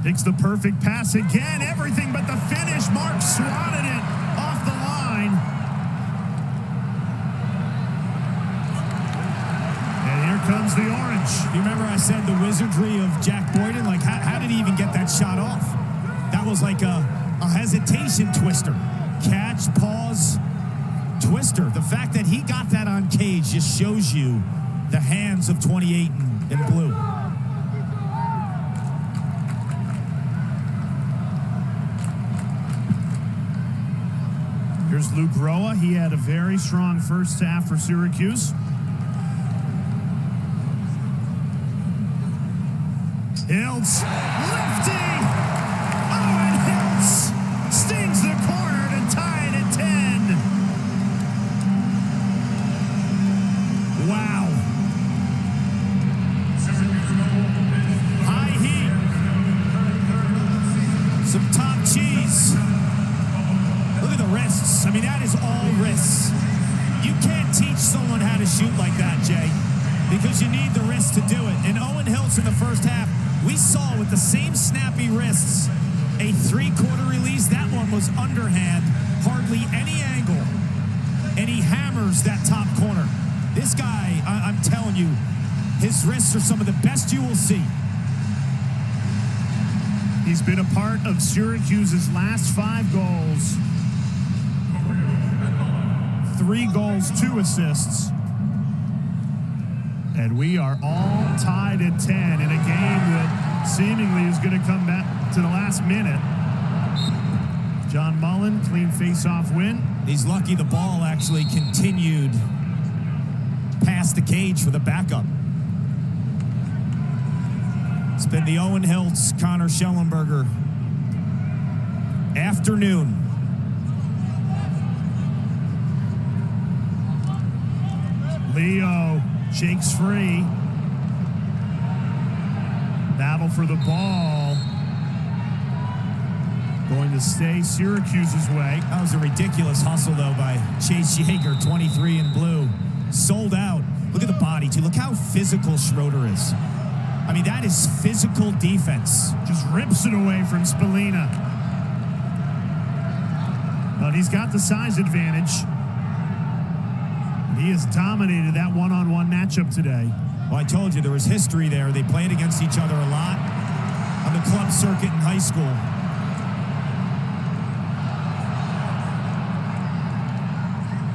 Takes the perfect pass again. Everything but the finish. Mark swatted it off the line. And here comes the Orange. You remember I said the wizardry of Jack Boyden? Like, how did he even get that shot off? That was like a hesitation twister. Catch, pause, twister. The fact that he got that on cage just shows you the hands of 28 in blue. Here's Luke Roa. He had a very strong first half for Syracuse. Hiltz, lefty! Owen Hiltz stings the corner to tie it at 10. Wow. High heat. Some top cheese. Look at the wrists. I mean, that is all wrists. You can't teach someone how to shoot like that, Jay, because you need the wrist to do it. And Owen Hiltz in the first half, we saw with the same snappy wrists, a 3-quarter release. That one was underhand, hardly any angle, and he hammers that top corner. This guy, I'm telling you, his wrists are some of the best you will see. He's been a part of Syracuse's last 5 goals. 3 goals, 2 assists. And we are all tied at 10 in a game that seemingly is going to come back to the last minute. John Mullen, clean face-off win. He's lucky the ball actually continued past the cage for the backup. It's been the Owen Hiltz, Connor Schellenberger afternoon. Leo shakes free. Battle for the ball. Going to stay Syracuse's way. That was a ridiculous hustle, though, by Chase Yeager, 23 in blue. Sold out. Look at the body, too. Look how physical Schroeder is. I mean, that is physical defense. Just rips it away from Spallina. But he's got the size advantage. He has dominated that one-on-one matchup today. Well, I told you, there was history there. They played against each other a lot on the club circuit in high school.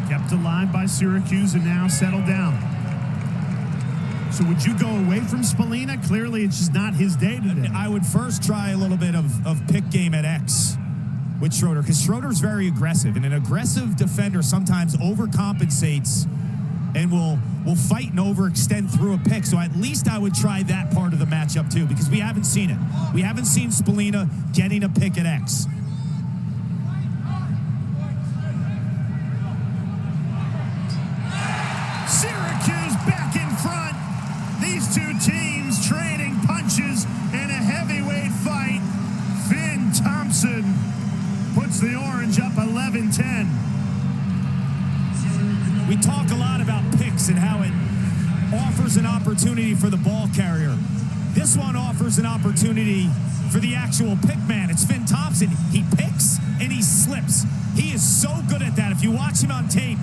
Kept alive by Syracuse and now settled down. So would you go away from Spallina? Clearly, it's just not his day today. I would first try a little bit of pick game at X with Schroeder, because Schroeder's very aggressive, and an aggressive defender sometimes overcompensates and will fight and overextend through a pick. So at least I would try that part of the matchup too, because we haven't seen it. We haven't seen Spallina getting a pick at X. Syracuse back in front. These two teams trading punches in a heavyweight fight. Finn Thompson puts the Orange up 11-10. We talk a lot about picks and how it offers an opportunity for the ball carrier. This one offers an opportunity for the actual pick man. It's Finn Thompson. He picks and he slips. He is so good at that. If you watch him on tape,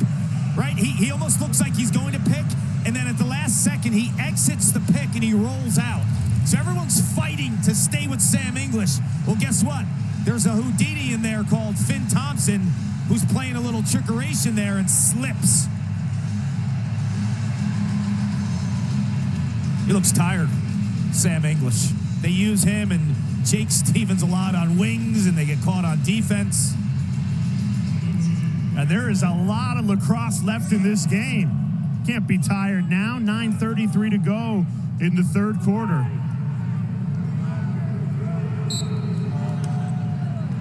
right, he almost looks like he's going to pick, and then at the last second, he exits the pick and he rolls out. So everyone's fighting to stay with Sam English. Well, guess what? There's a Houdini in there called Finn Thompson who's playing a little trickeration there and slips. He looks tired, Sam English. They use him and Jake Stevens a lot on wings, and they get caught on defense. And there is a lot of lacrosse left in this game. Can't be tired now. 9:33 to go in the third quarter.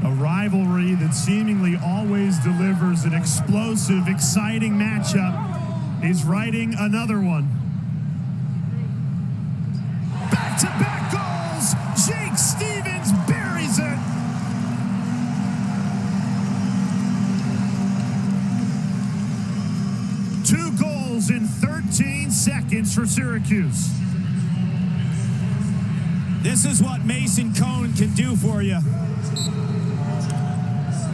A rivalry that seemingly always delivers an explosive, exciting matchup is writing another one. Back-to-back goals. Jake Stevens buries it. Two goals in 13 seconds for Syracuse. This is what Mason Cohn can do for you.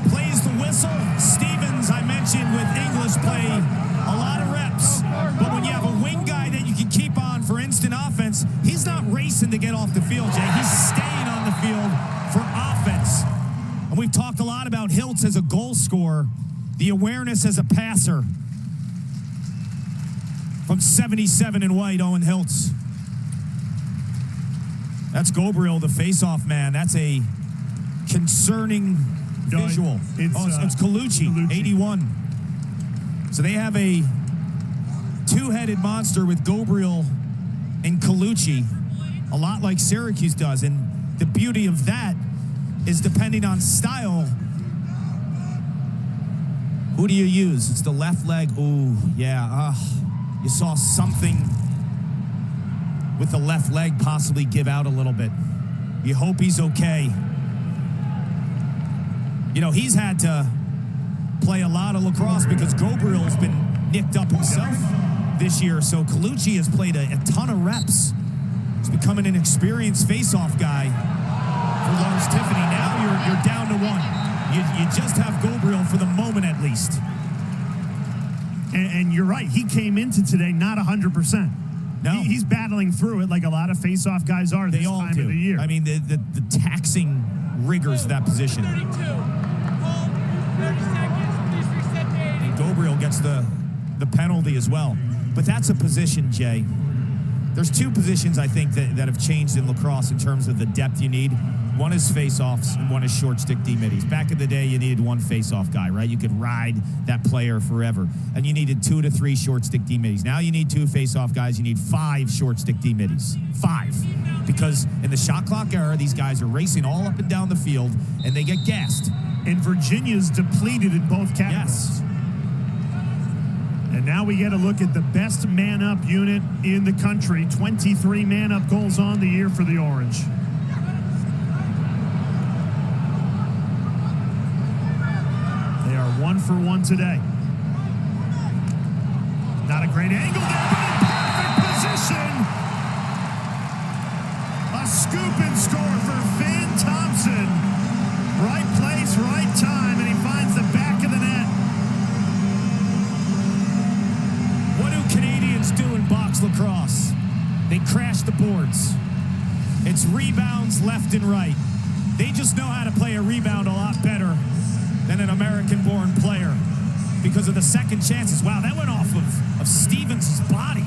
Plays the whistle. Stevens, I mentioned, with English, play a lot of reps. But when you have a wing guy that you can keep on for instant offense, he's not racing to get off the field, Jay. He's staying on the field for offense. And we've talked a lot about Hiltz as a goal scorer, the awareness as a passer. From 77 in white, Owen Hiltz. That's Gobriel, the face-off man. That's a concerning visual. It's Colucci, 81. So they have a two-headed monster with Gobriel and Colucci, a lot like Syracuse does. And the beauty of that is, depending on style, who do you use? It's the left leg. Ooh, yeah. You saw something with the left leg possibly give out a little bit. You hope he's okay. You know, he's had to play a lot of lacrosse because Gobriel's been nicked up himself this year. So Colucci has played a ton of reps. He's becoming an experienced face-off guy for Lars Tiffany. Now you're down to one. You just have Gobriel for the moment at least. And you're right. He came into today not 100%. No. He's battling through it like a lot of face-off guys are this time of the year. I mean, the taxing rigors of that position. 32. 30 seconds. Please reset the 80. And Gobriel gets the penalty as well. But that's a position, Jay. There's two positions, I think, that have changed in lacrosse in terms of the depth you need. One is face-offs and one is short-stick D-middies. Back in the day, you needed one face-off guy, right? You could ride that player forever. And you needed 2 to 3 short-stick D-middies. Now you need 2 face-off guys. You need 5 short-stick D-middies. 5. Because in the shot clock era, these guys are racing all up and down the field, and they get gassed. And Virginia's depleted in both categories. Yes. And And now we get a look at the best man-up unit in the country. 23 man-up goals on the year for the Orange. They are 1 for 1 today. Not a great angle there, but in perfect position. A scoop and score for Finn Thompson. Right place, right time, and he finds the back of the net. What do Canadians do in box lacrosse? They crash the boards. It's rebounds left and right. They just know how to play a rebound a lot better than an American-born player because of the second chances. Wow, that went off of Stevens' body.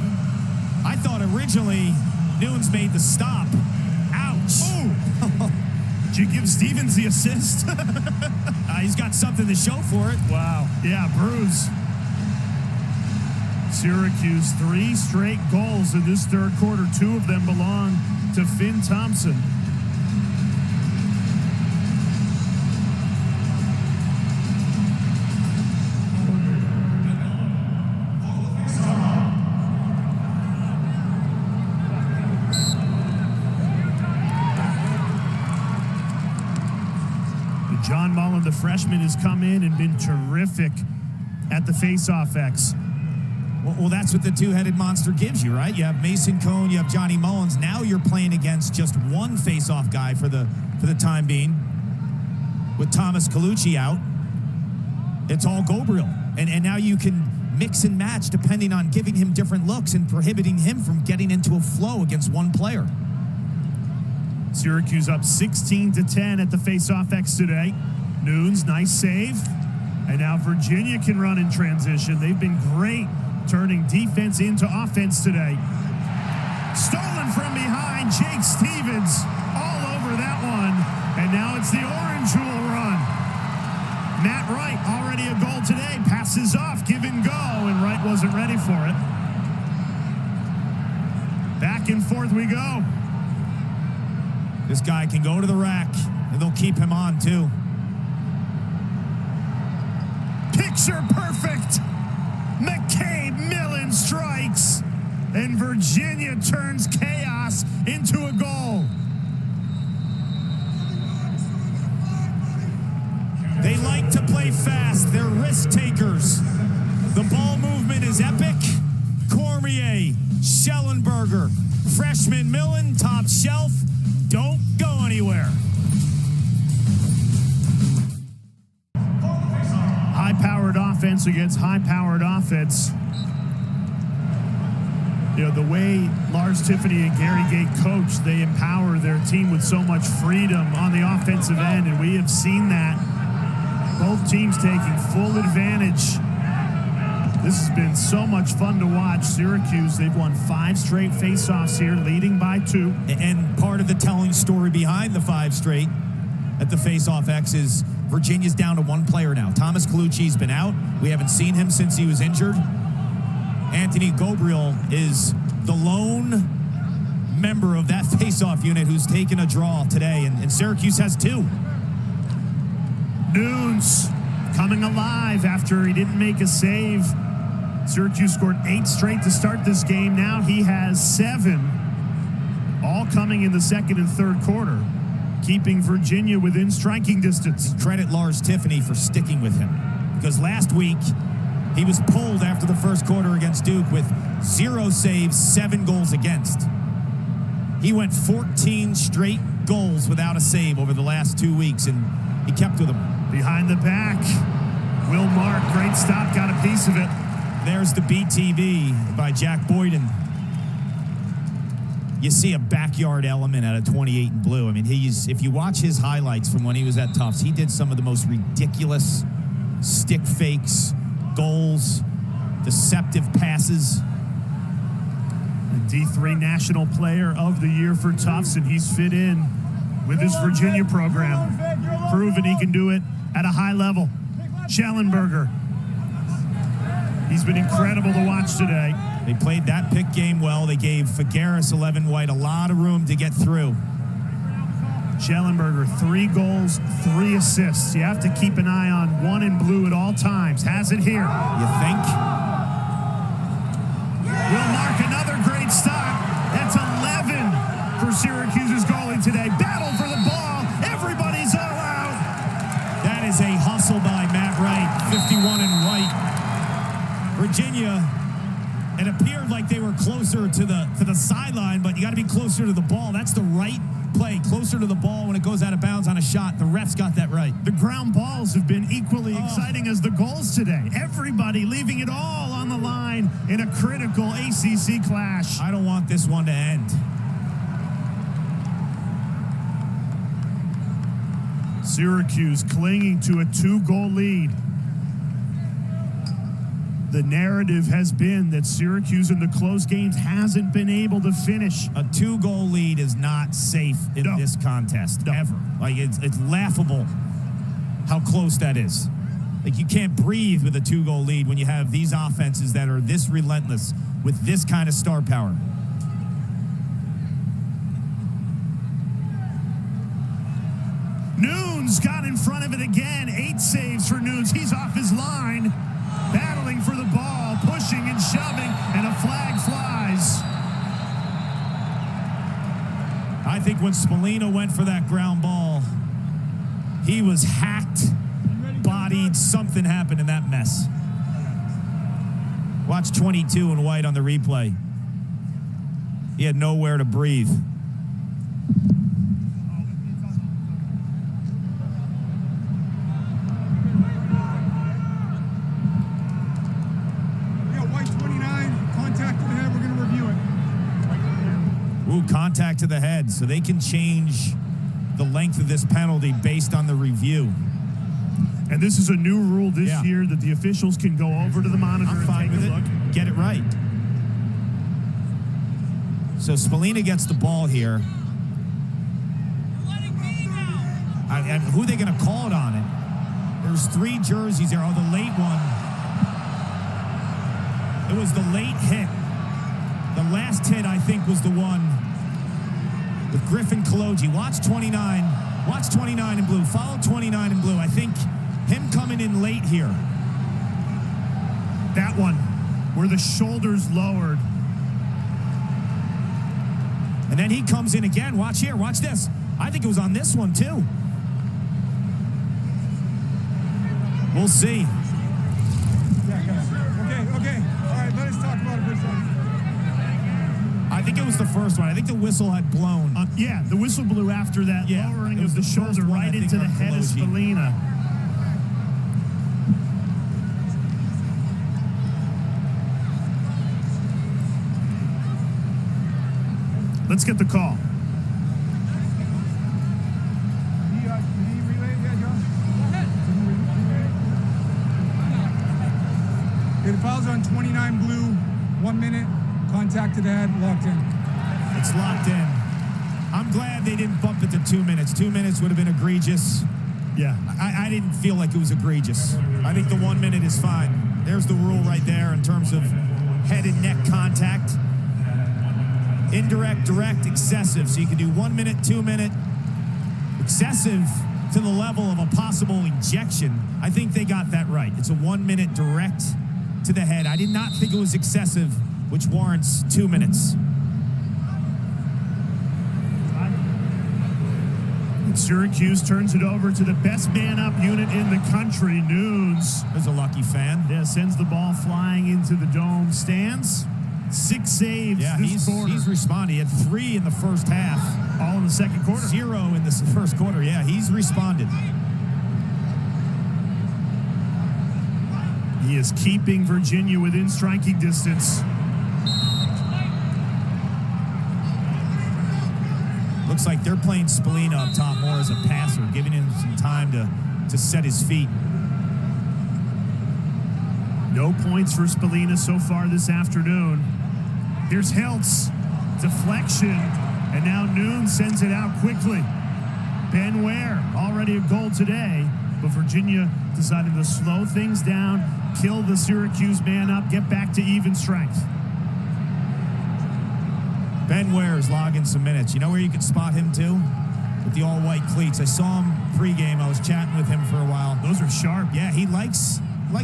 I thought originally Nunes made the stop. Ouch. Oh. Did you give Stevens the assist? He's got something to show for it. Wow. Yeah, bruise. Syracuse, 3 straight goals in this third quarter. 2 of them belong to Finn Thompson. John Mullen, the freshman, has come in and been terrific at the face-off X. Well, that's what the two-headed monster gives you, right? You have Mason Cone, you have Johnny Mullins. Now you're playing against just one face-off guy for the time being. With Thomas Colucci out, it's all Gabriel. And now you can mix and match depending on giving him different looks and prohibiting him from getting into a flow against one player. Syracuse up 16-10 at the face-off X today. Nunes, nice save. And now Virginia can run in transition. They've been great turning defense into offense today. Stolen from behind, Jake Stevens all over that one. And now it's the Orange who will run. Matt Wright, already a goal today, passes off, give and go, and Wright wasn't ready for it. Back and forth we go. This guy can go to the rack, and they'll keep him on, too. Picture perfect. McCabe Millen strikes, and Virginia turns chaos into a goal. They like to play fast. They're risk takers. The ball movement is epic. Cormier, Schellenberger, freshman Millen, top shelf. Don't go anywhere. High-powered offense against high-powered offense. You know, the way Lars Tiffany and Gary Gay coach, they empower their team with so much freedom on the offensive end, and we have seen that. Both teams taking full advantage. This has been so much fun to watch. Syracuse, they've won 5 straight faceoffs here, leading by 2. And part of the telling story behind the 5 straight at the faceoff X is Virginia's down to 1 player now. Thomas Colucci's been out. We haven't seen him since he was injured. Anthony Gabriel is the lone member of that faceoff unit who's taken a draw today, and Syracuse has 2. Nunes coming alive after he didn't make a save. Syracuse scored 8 straight to start this game. Now he has 7, all coming in the second and third quarter, keeping Virginia within striking distance. Credit Lars Tiffany for sticking with him, because last week he was pulled after the first quarter against Duke with 0 saves, 7 goals against. He went 14 straight goals without a save over the last 2 weeks, and he kept with them. Behind the back, Will Mark, great stop, got a piece of it. There's the BTV by Jack Boyden. You see a backyard element out of 28 and blue. I mean, if you watch his highlights from when he was at Tufts, he did some of the most ridiculous stick fakes, goals, deceptive passes. The D3 National Player of the Year for Tufts, and he's fit in with his Virginia program, proven he can do it at a high level. Schellenberger, he's been incredible to watch today. They played that pick game well. They gave Figueres 11 White a lot of room to get through. Schellenberger, 3 goals, 3 assists. You have to keep an eye on 1 in blue at all times. Has it here. You think? Syracuse's goalie today. Battle for the ball. Everybody's all out. That is a hustle by Matt Wright, 51 and White. Virginia, it appeared like they were closer to the sideline, but you got to be closer to the ball. That's the right play, closer to the ball when it goes out of bounds on a shot. The refs got that right. The ground balls have been equally exciting as the goals today. Everybody leaving it all on the line in a critical ACC clash. I don't want this one to end. Syracuse clinging to a 2-goal lead. The narrative has been that Syracuse in the close games hasn't been able to finish. A 2-goal lead is not safe in this contest, ever. Like, it's laughable how close that is. Like, you can't breathe with a 2-goal lead when you have these offenses that are this relentless with this kind of star power. Nunes got in front of it again. 8 saves for Nunes. He's off his line. Battling for the ball, pushing and shoving, and a flag flies. I think when Spallina went for that ground ball, he was hacked, bodied, something happened in that mess. Watch 22 and White on the replay. He had nowhere to breathe. Contact to the head, so they can change the length of this penalty based on the review. And this is a new rule this year that the officials can go over to the monitor and take a look. Get it right. So Spallina gets the ball here. And who are they going to call it on it? There's 3 jerseys there. Oh, the late one. It was the late hit. The last hit, I think, was the one with Griffin Kaloji. Watch 29. Watch 29 in blue. Follow 29 in blue. I think him coming in late here. That one, where the shoulders lowered. And then he comes in again. Watch here. Watch this. I think it was on this one, too. We'll see. Okay. All right, let us talk about it for a second. I think it was the first one. I think the whistle had blown. Yeah, the whistle blew after that lowering of the shoulder right into the head of Spallina. Let's get the call. It fouls on 29 blue, 1 minute. Contact to the head, locked in. It's locked in. I'm glad they didn't bump it to 2 minutes. 2 minutes would have been egregious. Yeah. I didn't feel like it was egregious. I think the 1 minute is fine. There's the rule right there in terms of head and neck contact. Indirect, direct, excessive. So you can do 1 minute, 2 minute. Excessive to the level of a possible ejection. I think they got that right. It's a 1 minute direct to the head. I did not think it was excessive, which warrants 2 minutes. And Syracuse turns it over to the best man-up unit in the country, Nunes. There's a lucky fan. Yeah, sends the ball flying into the dome stands. 6 saves this quarter. He's responded. He had 3 in the first half. All in the second quarter. 0 in the first quarter. Yeah, he's responded. He is keeping Virginia within striking distance. Looks like they're playing Spallina up top more as a passer, giving him some time to set his feet. No points for Spallina so far this afternoon. Here's Hiltz. Deflection. And now Nunes sends it out quickly. Ben Ware, already a goal today. But Virginia decided to slow things down, kill the Syracuse man up, get back to even strength. Ben Ware is logging some minutes. You know where you can spot him too? With the all-white cleats. I saw him pregame. I was chatting with him for a while. Those are sharp. Yeah, he likes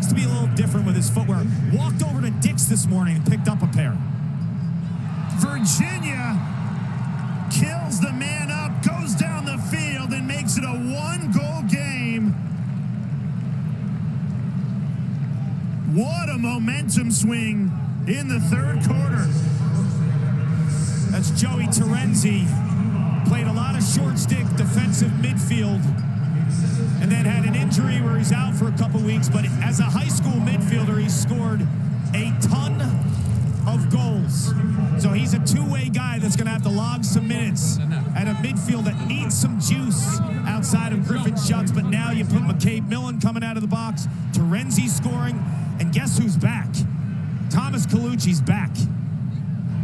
to be a little different with his footwear. Walked over to Dick's this morning and picked up a pair. Virginia kills the man up, goes down the field, and makes it a one-goal game. What a momentum swing in the third quarter. That's Joey Terenzi. Played a lot of short stick defensive midfield and then had an injury where he's out for a couple weeks. But as a high school midfielder, he scored a ton of goals. So he's a two-way guy that's going to have to log some minutes at a midfield that needs some juice outside of Griffin Schutz. But now you put McCabe Millen coming out of the box, Terenzi scoring, and guess who's back? Thomas Colucci's back.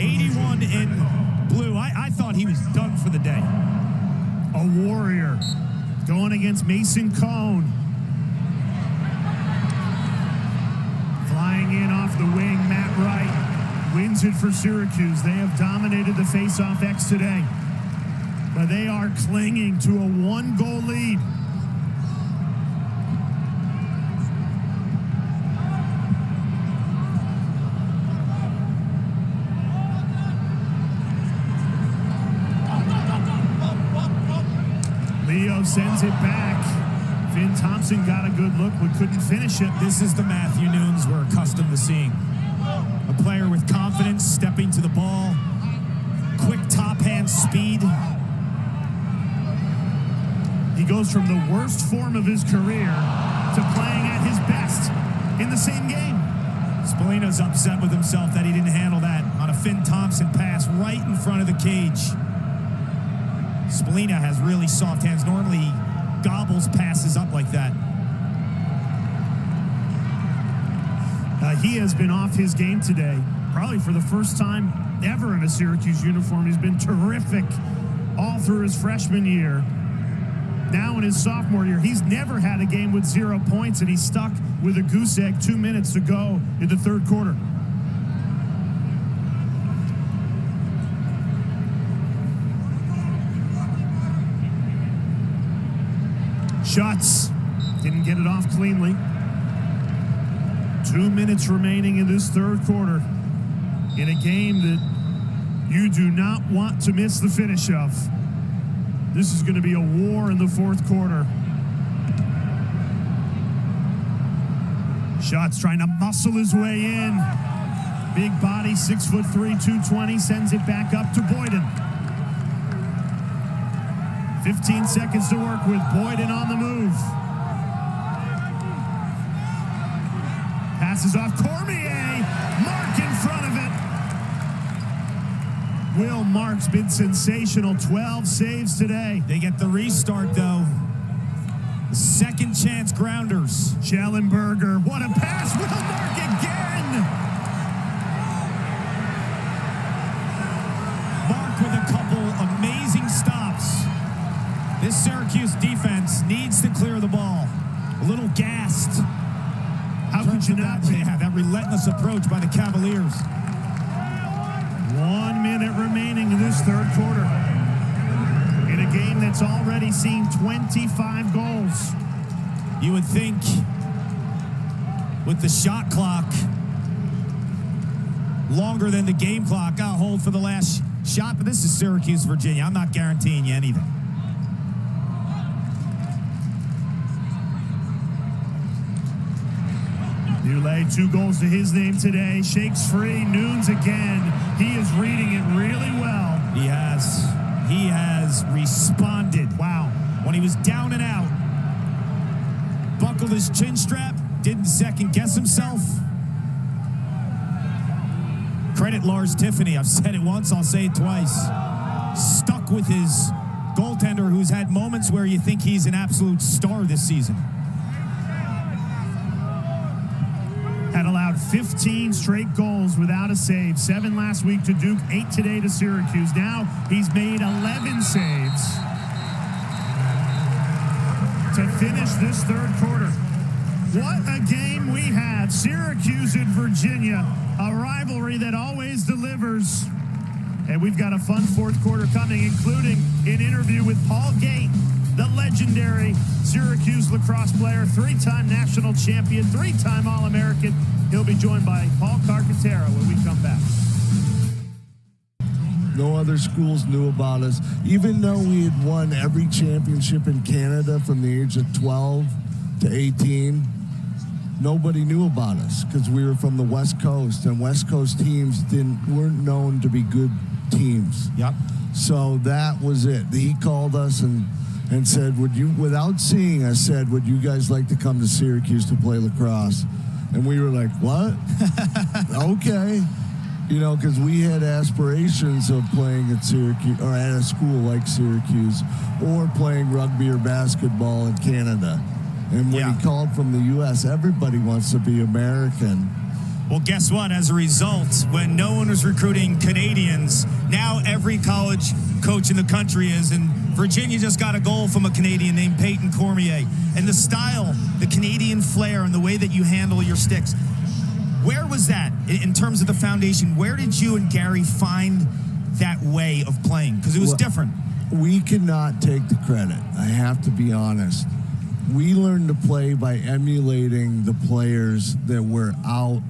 81 in blue. I thought he was done for the day. A warrior going against Mason Cone. Flying in off the wing, Matt Wright wins it for Syracuse. They have dominated the face-off X today, but they are clinging to a one-goal lead. Leo sends it back. Finn Thompson got a good look but couldn't finish it. This is the Matthew Nunes we're accustomed to seeing. A player with confidence, stepping to the ball, quick top hand speed. He goes from the worst form of his career to playing at his best in the same game. Spallina's upset with himself that he didn't handle that on a Finn Thompson pass right in front of the cage. Spallina has really soft hands. Normally he gobbles passes up like that. He has been off his game today, probably for the first time ever in a Syracuse uniform. He's been terrific all through his freshman year. Now in his sophomore year, he's never had a game with 0 points, and he's stuck with a goose egg. 2 minutes to go in the third quarter. Shots didn't get it off cleanly. 2 minutes remaining in this third quarter in a game that you do not want to miss the finish of. This is going to be a war in the fourth quarter. Shots trying to muscle his way in. Big body, 6'3", 220, sends it back up to Boyden. 15 seconds to work with. Boyden on the move. Passes off Cormier. Mark in front of it. Will Mark's been sensational. 12 saves today. They get the restart, though. Second chance grounders. Schellenberger. What a pass. Will Mark again. Mark with a couple amazing stops. This Syracuse defense needs to clear the ball. A little gassed. How could you not be? Yeah, that relentless approach by the Cavaliers. 1 minute remaining in this third quarter. In a game that's already seen 25 goals. You would think with the shot clock longer than the game clock, I'll hold for the last shot, but this is Syracuse, Virginia. I'm not guaranteeing you anything. Ulay, 2 goals to his name today. Shakes free. Nunes again. He is reading it really well. He has. He has responded. Wow. When he was down and out, buckled his chin strap, didn't second guess himself. Credit Lars Tiffany. I've said it once, I'll say it twice. Stuck with his goaltender who's had moments where you think he's an absolute star this season. Had allowed 15 straight goals without a save. 7 last week to Duke, 8 today to Syracuse. Now he's made 11 saves to finish this third quarter. What a game we have. Syracuse and Virginia, a rivalry that always delivers. And we've got a fun fourth quarter coming, including an interview with Paul Gate, the legendary Syracuse lacrosse player, 3-time national champion, 3-time All-American. He'll be joined by Paul Carcaterra when we come back. No other schools knew about us. Even though we had won every championship in Canada from the age of 12 to 18, nobody knew about us because we were from the West Coast, and West Coast teams weren't known to be good teams. Yep. So that was it. He called us and said, without seeing us, said, would you guys like to come to Syracuse to play lacrosse? And we were like, what? Okay. You know, because we had aspirations of playing at Syracuse or at a school like Syracuse or playing rugby or basketball in Canada. And when he called from the U.S., everybody wants to be American. Well, guess what? As a result, when no one was recruiting Canadians, now every college coach in the country is. And Virginia just got a goal from a Canadian named Peyton Cormier. And the style, the Canadian flair, and the way that you handle your sticks, where was that in terms of the foundation? Where did you and Gary find that way of playing? Because it was different. We cannot take the credit. I have to be honest. We learned to play by emulating the players that were out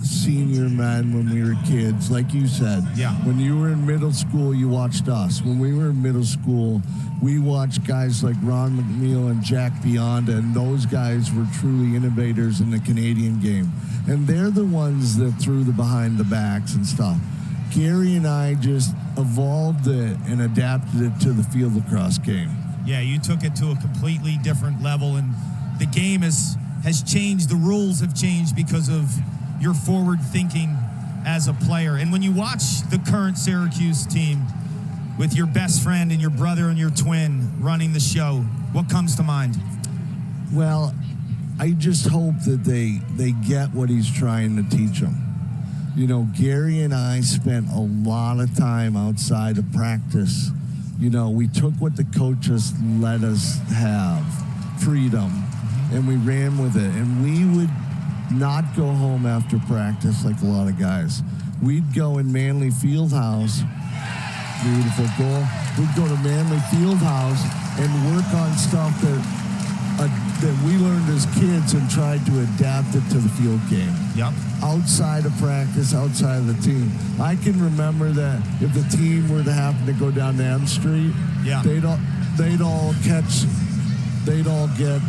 senior men when we were kids. Like you said, when you were in middle school, you watched us. When we were in middle school, we watched guys like Ron McNeil and Jack Bionda, and those guys were truly innovators in the Canadian game. And they're the ones that threw the behind the backs and stuff. Gary and I just evolved it and adapted it to the field lacrosse game. Yeah, you took it to a completely different level, and the game has changed. The rules have changed because of your forward thinking as a player. And when you watch the current Syracuse team with your best friend and your brother and your twin running the show, what comes to mind? Well, I just hope that they get what he's trying to teach them. You know, Gary and I spent a lot of time outside of practice. You know, we took what the coaches let us have, freedom, and we ran with it. And we would not go home after practice like a lot of guys. We'd go in Manly Fieldhouse, beautiful goal. We'd go to Manly Fieldhouse and work on stuff that we learned as kids and tried to adapt it to the field game. Yep. Outside of practice, outside of the team. I can remember that if the team were to happen to go down M Street, they'd all get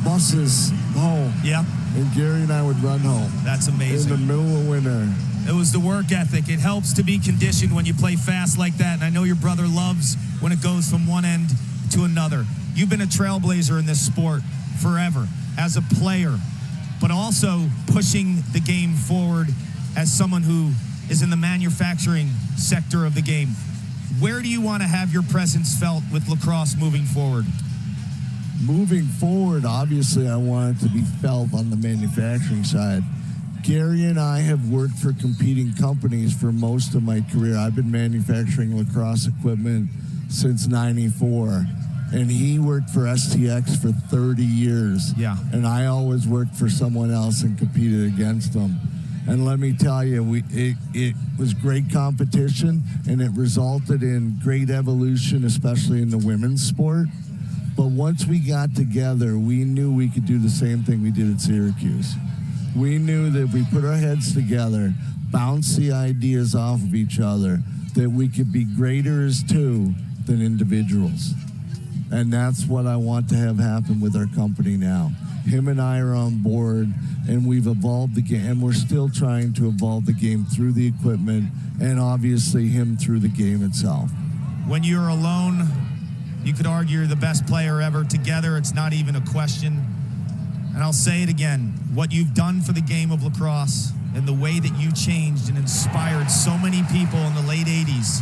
buses home. Yep. And Gary and I would run home. That's amazing. In the middle of winter. It was the work ethic. It helps to be conditioned when you play fast like that. And I know your brother loves when it goes from one end to another. You've been a trailblazer in this sport forever as a player, but also pushing the game forward as someone who is in the manufacturing sector of the game. Where do you want to have your presence felt with lacrosse moving forward? Moving forward, obviously, I want it to be felt on the manufacturing side. Gary and I have worked for competing companies for most of my career. I've been manufacturing lacrosse equipment since '94. And he worked for STX for 30 years. Yeah. And I always worked for someone else and competed against them. And let me tell you, it was great competition, and it resulted in great evolution, especially in the women's sport. But once we got together, we knew we could do the same thing we did at Syracuse. We knew that if we put our heads together, bounce the ideas off of each other, that we could be greater as two than individuals. And that's what I want to have happen with our company now. Him and I are on board, and we've evolved the game, and we're still trying to evolve the game through the equipment, and obviously him through the game itself. When you're alone, you could argue you're the best player ever. Together, it's not even a question. And I'll say it again, what you've done for the game of lacrosse and the way that you changed and inspired so many people in the late 80s.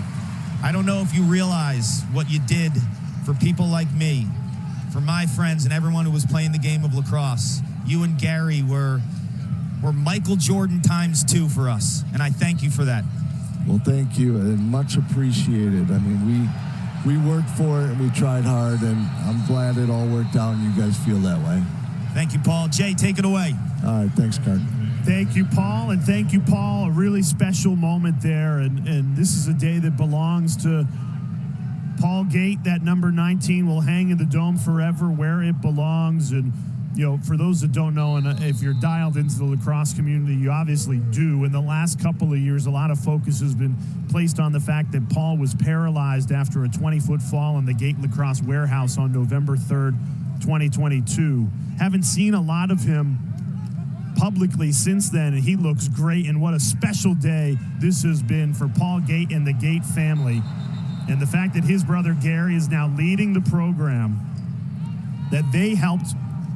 I don't know if you realize what you did for people like me, for my friends and everyone who was playing the game of lacrosse. You and Gary were Michael Jordan ×2 for us, and I thank you for that. Well, thank you, and much appreciated. I mean, we worked for it, and we tried hard, and I'm glad it all worked out, and you guys feel that way. Thank you, Paul. Jay, take it away. All right, thanks, Cart. Thank you, Paul, and thank you, Paul. A really special moment there, and this is a day that belongs to Paul Gate, that number 19, will hang in the dome forever where it belongs. And, you know, for those that don't know, and if you're dialed into the lacrosse community, you obviously do. In the last couple of years, a lot of focus has been placed on the fact that Paul was paralyzed after a 20-foot fall in the Gate Lacrosse warehouse on November 3rd, 2022. Haven't seen a lot of him publicly since then, and he looks great. And what a special day this has been for Paul Gate and the Gate family. And the fact that his brother Gary is now leading the program that they helped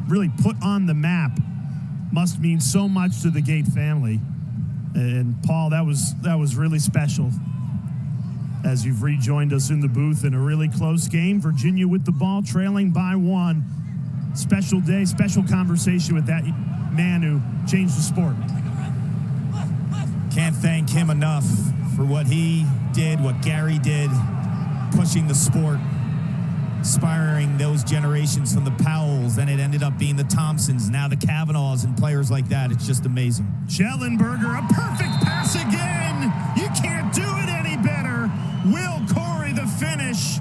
really put on the map must mean so much to the Gate family. And Paul, that was really special as you've rejoined us in the booth in a really close game. Virginia with the ball, trailing by 1. Special day, special conversation with that man who changed the sport. Can't thank him enough for what he did, what Gary did, pushing the sport, inspiring those generations from the Powells. Then it ended up being the Thompsons, now the Kavanaughs and players like that. It's just amazing. Schellenberger, a perfect pass again. You can't do it any better. Will Corey, the finish.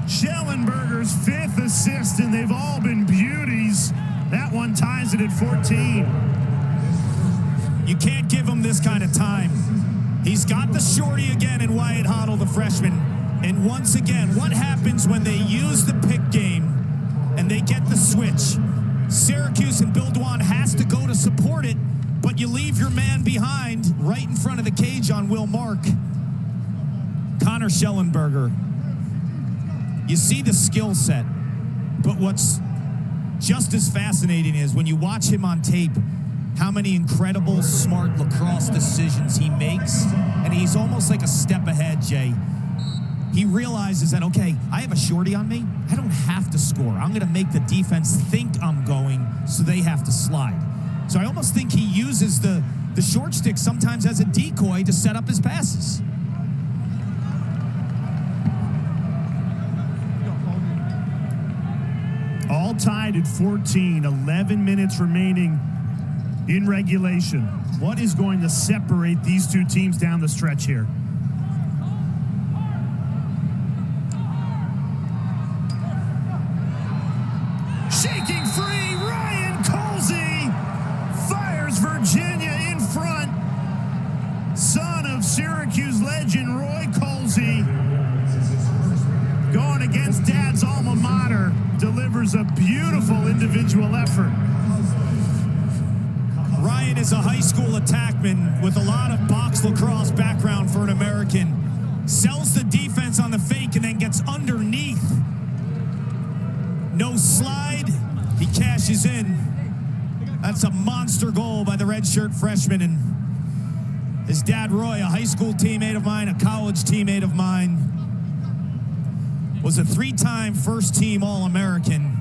Schellenberger's 5th assist, and they've all been beauties. That one ties it at 14. You can't give him this kind of time. He's got the shorty again in Wyatt Hoddle, the freshman. And once again, what happens when they use the pick game and they get the switch? Syracuse and Bill Dwan has to go to support it, but you leave your man behind right in front of the cage on Will Mark. Connor Schellenberger. You see the skill set, but what's just as fascinating is when you watch him on tape, how many incredible, smart lacrosse decisions he makes. And he's almost like a step ahead, Jay. He realizes that, okay, I have a shorty on me. I don't have to score. I'm going to make the defense think I'm going, so they have to slide. So I almost think he uses the short stick sometimes as a decoy to set up his passes. All tied at 14, 11 minutes remaining in regulation. What is going to separate these two teams down the stretch here? Shaking free, Ryan Colsey fires Virginia in front. Son of Syracuse legend Roy Colsey, going against dad's alma mater, delivers a beautiful individual effort. Ryan is a high school attackman with a lot of box lacrosse background for an American. Sells the defense on the fake and then gets underneath. No slide. He cashes in. That's a monster goal by the redshirt freshman. And his dad, Roy, a high school teammate of mine, a college teammate of mine, was a 3-time first-team All-American,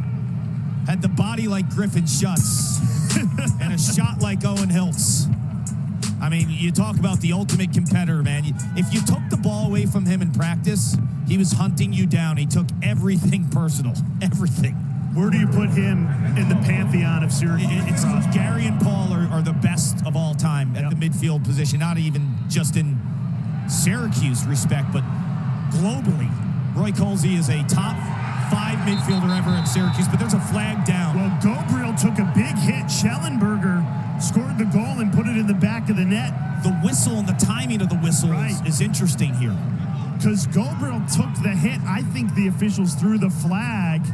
had the body like Griffin Schutz, and a shot like Owen Hiltz. I mean, you talk about the ultimate competitor, man. If you took the ball away from him in practice, he was hunting you down. He took everything personal, everything. Where do you put him in the pantheon of Syracuse? It's Gary and Paul are the best of all time at the midfield position, not even just in Syracuse respect, but globally. Roy Colsey is a top 5 midfielder ever at Syracuse, but there's a flag down. Well, Gabriel took a big hit. Schellenberger scored the goal and put it in the back of the net. The whistle and the timing of the whistle is interesting here. Because Gabriel took the hit, I think the officials threw the flag.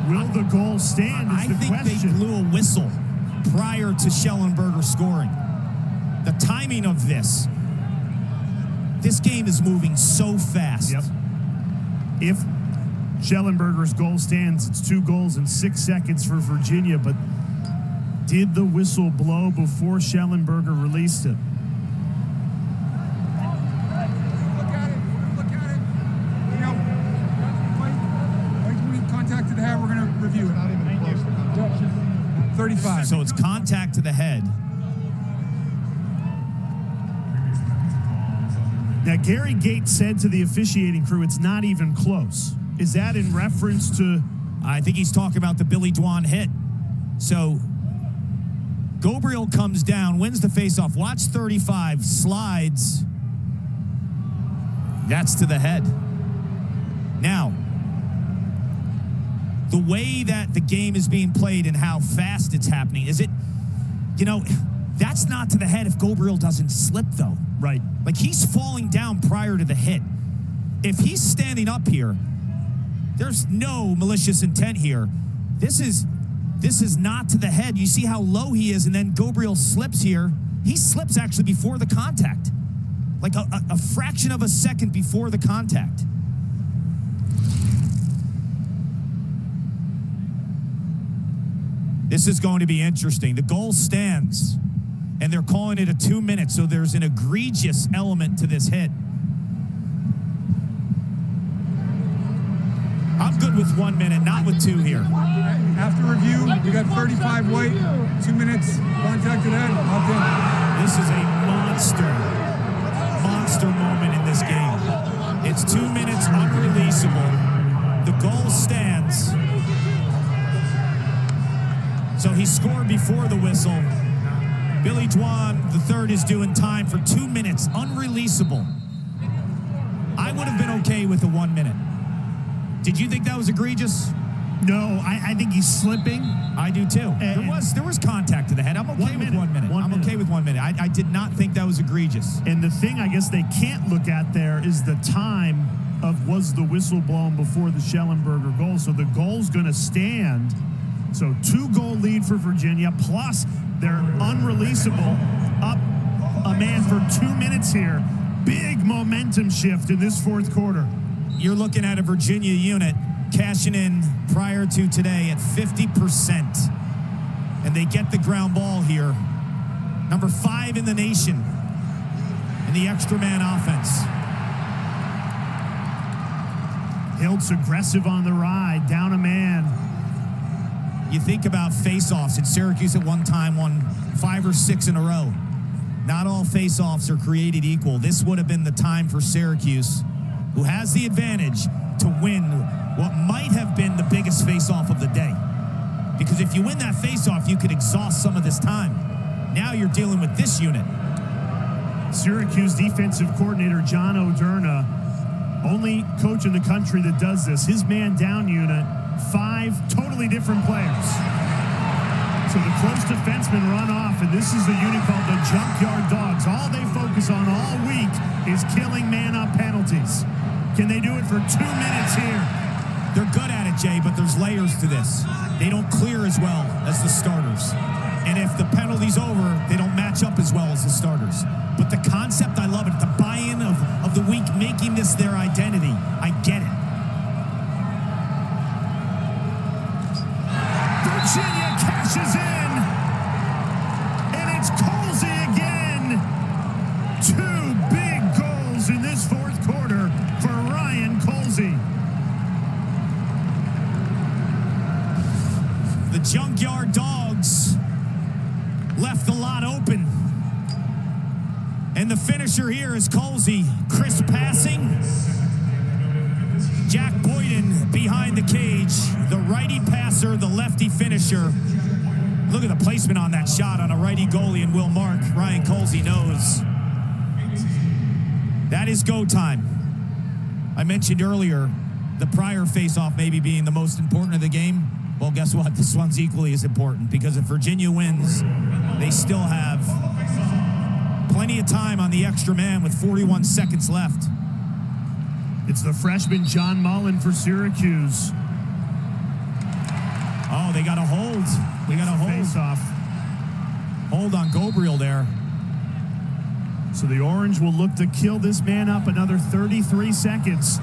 Will the goal stand is the question. I think they blew a whistle prior to Schellenberger scoring. The timing of this game is moving so fast. Yep. If Schellenberger's goal stands, it's 2 goals in 6 seconds for Virginia, but did the whistle blow before Schellenberger released it? Look at it. You know, like we contacted the head, we're going to review it. Not even close. 35. So it's contact to the head. Now, Gary Gates said to the officiating crew, it's not even close. Is that in reference to? I think he's talking about the Billy Dwan hit. So Gabriel comes down, wins the faceoff. Watch 35, slides. That's to the head. Now, the way that the game is being played and how fast it's happening, is it, that's not to the head if Gabriel doesn't slip, though. Right. Like, he's falling down prior to the hit. If he's standing up here, there's no malicious intent here. This is not to the head. You see how low he is, and then Gabriel slips here. He slips actually before the contact. Like a fraction of a second before the contact. This is going to be interesting. The goal stands, and they're calling it a 2 minute, so there's an egregious element to this hit. I'm good with 1 minute, not with 2 here. After review, we got 35 white, 2 minutes, contacted head, opt in. This is a monster moment in this game. It's 2 minutes unreleasable. The goal stands. So he scored before the whistle. Billy Dwan III is doing time for 2 minutes, unreleasable. I would have been okay with the 1 minute. Did you think that was egregious? No, I think he's slipping. I do too. There was contact to the head. I'm okay with 1 minute. I'm okay with 1 minute. I did not think that was egregious. And the thing I guess they can't look at there is the time of was the whistle blown before the Schellenberger goal. So the goal's going to stand. So 2-goal lead for Virginia, plus they're unreleasable, up a man for 2 minutes here. Big momentum shift in this fourth quarter. You're looking at a Virginia unit cashing in prior to today at 50%. And they get the ground ball here. Number 5 in the nation in the extra man offense. Hiltz aggressive on the ride, down a man. You think about face-offs, and Syracuse at one time won 5 or 6 in a row. Not all face-offs are created equal. This would have been the time for Syracuse, who has the advantage, to win what might have been the biggest face-off of the day. Because if you win that face-off, you could exhaust some of this time. Now you're dealing with this unit. Syracuse defensive coordinator John O'Derna, only coach in the country that does this. His man down unit, 5 totally different players. So the close defensemen run off, and this is the unit called the Junkyard Dogs. All they focus on all week is killing man-up penalties. Can they do it for 2 minutes here? They're good at it, Jay, but there's layers to this. They don't clear as well as the starters. And if the penalty's over, they don't match up as well as the starters. But the concept, I love it. The buy-in of the week, making this their identity. I get it. Virginia cashes in. And it's Colsey again. 2 big goals in this fourth quarter for Ryan Colsey. The Junkyard Dogs left the lot open. And the finisher here is Colsey. Crisp passing. Jack Boyden behind the cage. The righty passer, the lefty finisher. Look at the placement on that shot on a righty goalie and Will Mark. Ryan Colsey knows. That is go time. I mentioned earlier the prior face-off maybe being the most important of the game. Well, guess what? This one's equally as important, because if Virginia wins, they still have plenty of time on the extra man with 41 seconds left. It's the freshman John Mullen for Syracuse. Oh, they got a hold. We got a hold. Face-off. Hold on Gabriel there. So the Orange will look to kill this man up another 33 seconds.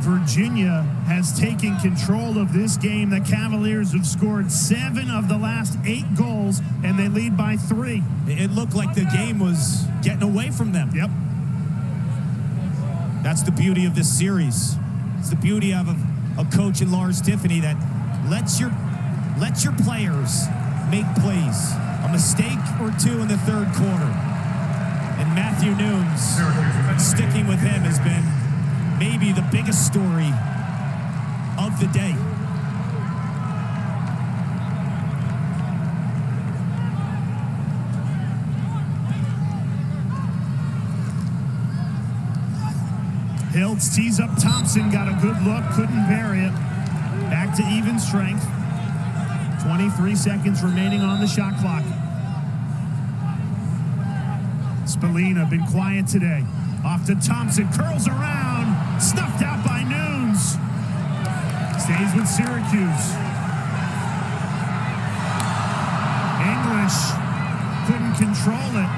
Virginia has taken control of this game. The Cavaliers have scored 7 of the last 8 goals, and they lead by 3. It looked like the game was getting away from them. Yep. That's the beauty of this series. It's the beauty of a coach in Lars Tiffany that lets your players make plays. A mistake or 2 in the third quarter. And Matthew Nunes, sticking with him, has been maybe the biggest story of the day. Heltz tees up Thompson, got a good look, couldn't bury it. Back to even strength. 23 seconds remaining on the shot clock. Spallina been quiet today. Off to Thompson, curls around, snuffed out by Nunes. Stays with Syracuse. English couldn't control it.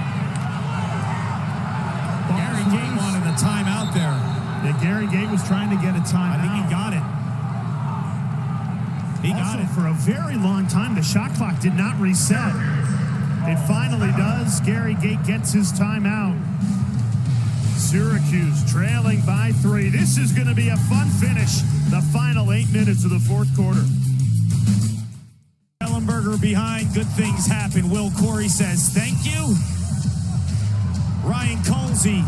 Gary Gate wanted a timeout there. Yeah, Gary Gate was trying to get a timeout. I think he got it. He got it. For a very long time, the shot clock did not reset. It finally does. Gary Gate gets his timeout. Syracuse trailing by 3. This is going to be a fun finish. The final 8 minutes of the fourth quarter. Schellenberger behind. Good things happen. Will Corey says thank you. Ryan Colsey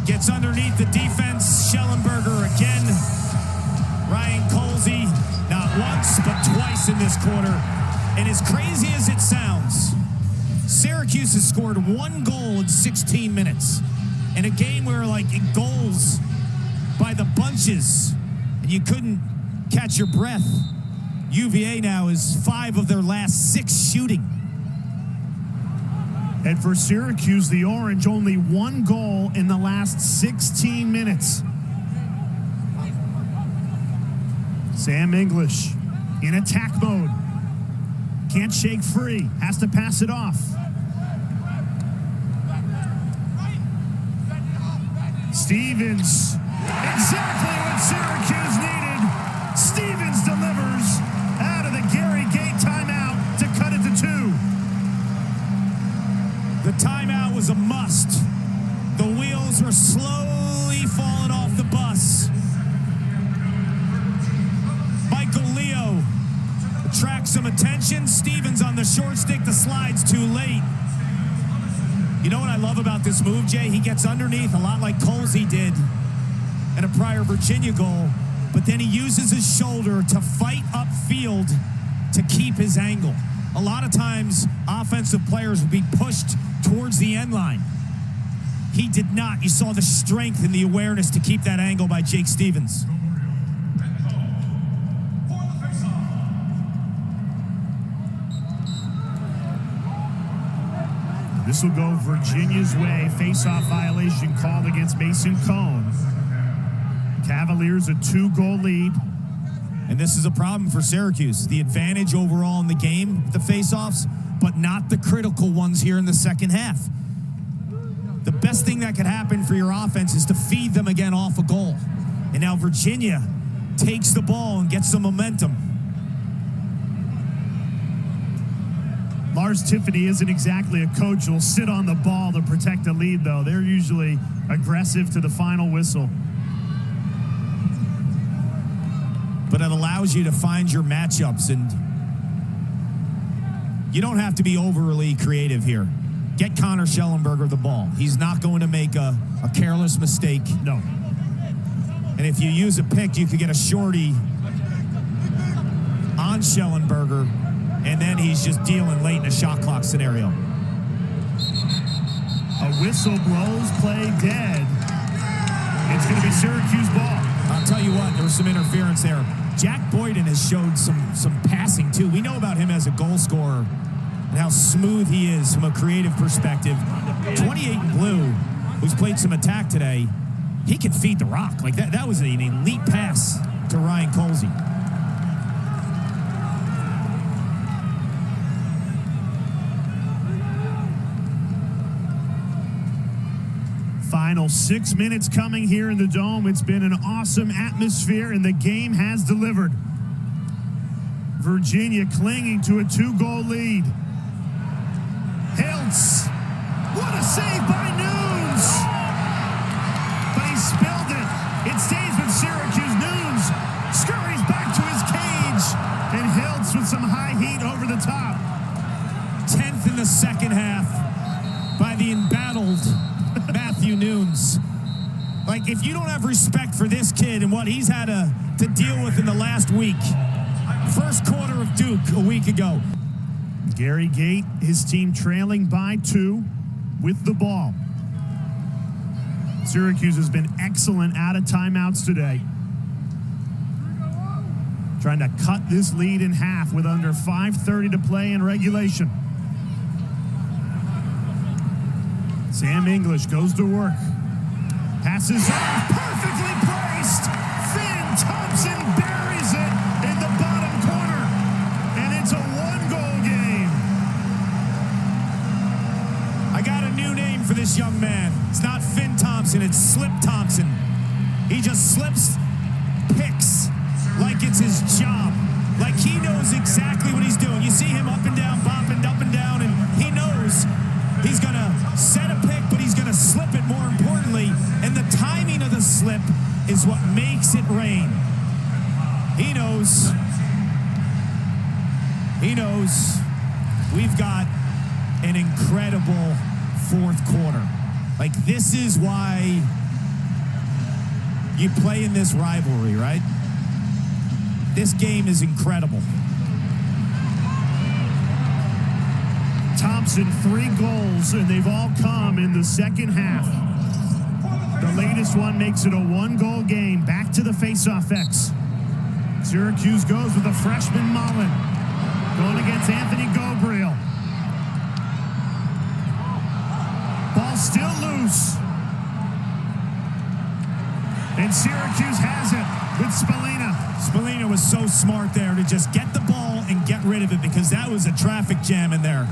gets underneath the defense. Schellenberger again. Ryan Colsey not once but twice in this quarter. And as crazy as it sounds, Syracuse has scored 1 goal in 16 minutes. In a game where, like, goals by the bunches, and you couldn't catch your breath. UVA now is 5 of their last 6 shooting. And for Syracuse, the Orange, only 1 goal in the last 16 minutes. Sam English in attack mode. Can't shake free. Has to pass it off. Stevens. Exactly what Syracuse needed. Stevens delivers out of the Gary Gate timeout to cut it to 2. The timeout was a must. The wheels were slowly falling off the bus. Michael Leo attracts some attention. Stevens on the short stick. The slide's too late. You know what I love about this move, Jay? He gets underneath a lot like Colsey did in a prior Virginia goal, but then he uses his shoulder to fight upfield to keep his angle. A lot of times, offensive players will be pushed towards the end line. He did not. You saw the strength and the awareness to keep that angle by Jake Stevens. This will go Virginia's way. Face-off violation called against Mason Cone. Cavaliers a 2-goal lead. And this is a problem for Syracuse. The advantage overall in the game, the face-offs, but not the critical ones here in the second half. The best thing that could happen for your offense is to feed them again off a goal. And now Virginia takes the ball and gets some momentum. Lars Tiffany isn't exactly a coach who'll sit on the ball to protect a lead, though. They're usually aggressive to the final whistle. But it allows you to find your matchups, and you don't have to be overly creative here. Get Connor Schellenberger the ball. He's not going to make a careless mistake. No. And if you use a pick, you could get a shorty on Schellenberger, and then he's just dealing late in a shot clock scenario. A whistle blows, play dead. It's going to be Syracuse ball. I'll tell you what, there was some interference there. Jack Boyden has showed some passing, too. We know about him as a goal scorer and how smooth he is from a creative perspective. 28 in blue, who's played some attack today, he can feed the rock. Like, that was an elite pass to Ryan Colsey. Final 6 minutes coming here in the Dome. It's been an awesome atmosphere, and the game has delivered. Virginia clinging to a 2-goal lead. Heltz. What a save by Nunes! But he spilled it. It stays with Syracuse. Nunes scurries back to his cage, and Heltz with some high heat over the top. 10th in the second half by the embattled Matthew Nunes. Like, if you don't have respect for this kid and what he's had to deal with in the last week. First quarter of Duke a week ago. Gary Gate, his team trailing by 2 with the ball. Syracuse has been excellent out of timeouts today. Trying to cut this lead in half with under 5:30 to play in regulation. Sam English goes to work. Passes off, perfectly placed. Finn Thompson buries it in the bottom corner. And it's a one-goal game. I got a new name for this young man. It's not Finn Thompson, it's Slip Thompson. He just slips picks like it's his job. Like he knows exactly what he's doing. You see him up and down, bopping up and down, and he knows he's going to set a pick, but he's going to slip it more importantly. And the timing of the slip is what makes it rain. He knows. He knows we've got an incredible fourth quarter. Like, this is why you play in this rivalry, right? This game is incredible. Thompson, 3 goals, and they've all come in the second half. The latest one makes it a 1-goal game. Back to the faceoff X. Syracuse goes with a freshman Mullen. Going against Anthony Gobriel. Ball still loose. And Syracuse has it with Spallina. Spallina was so smart there to just get the ball and get rid of it, because that was a traffic jam in there.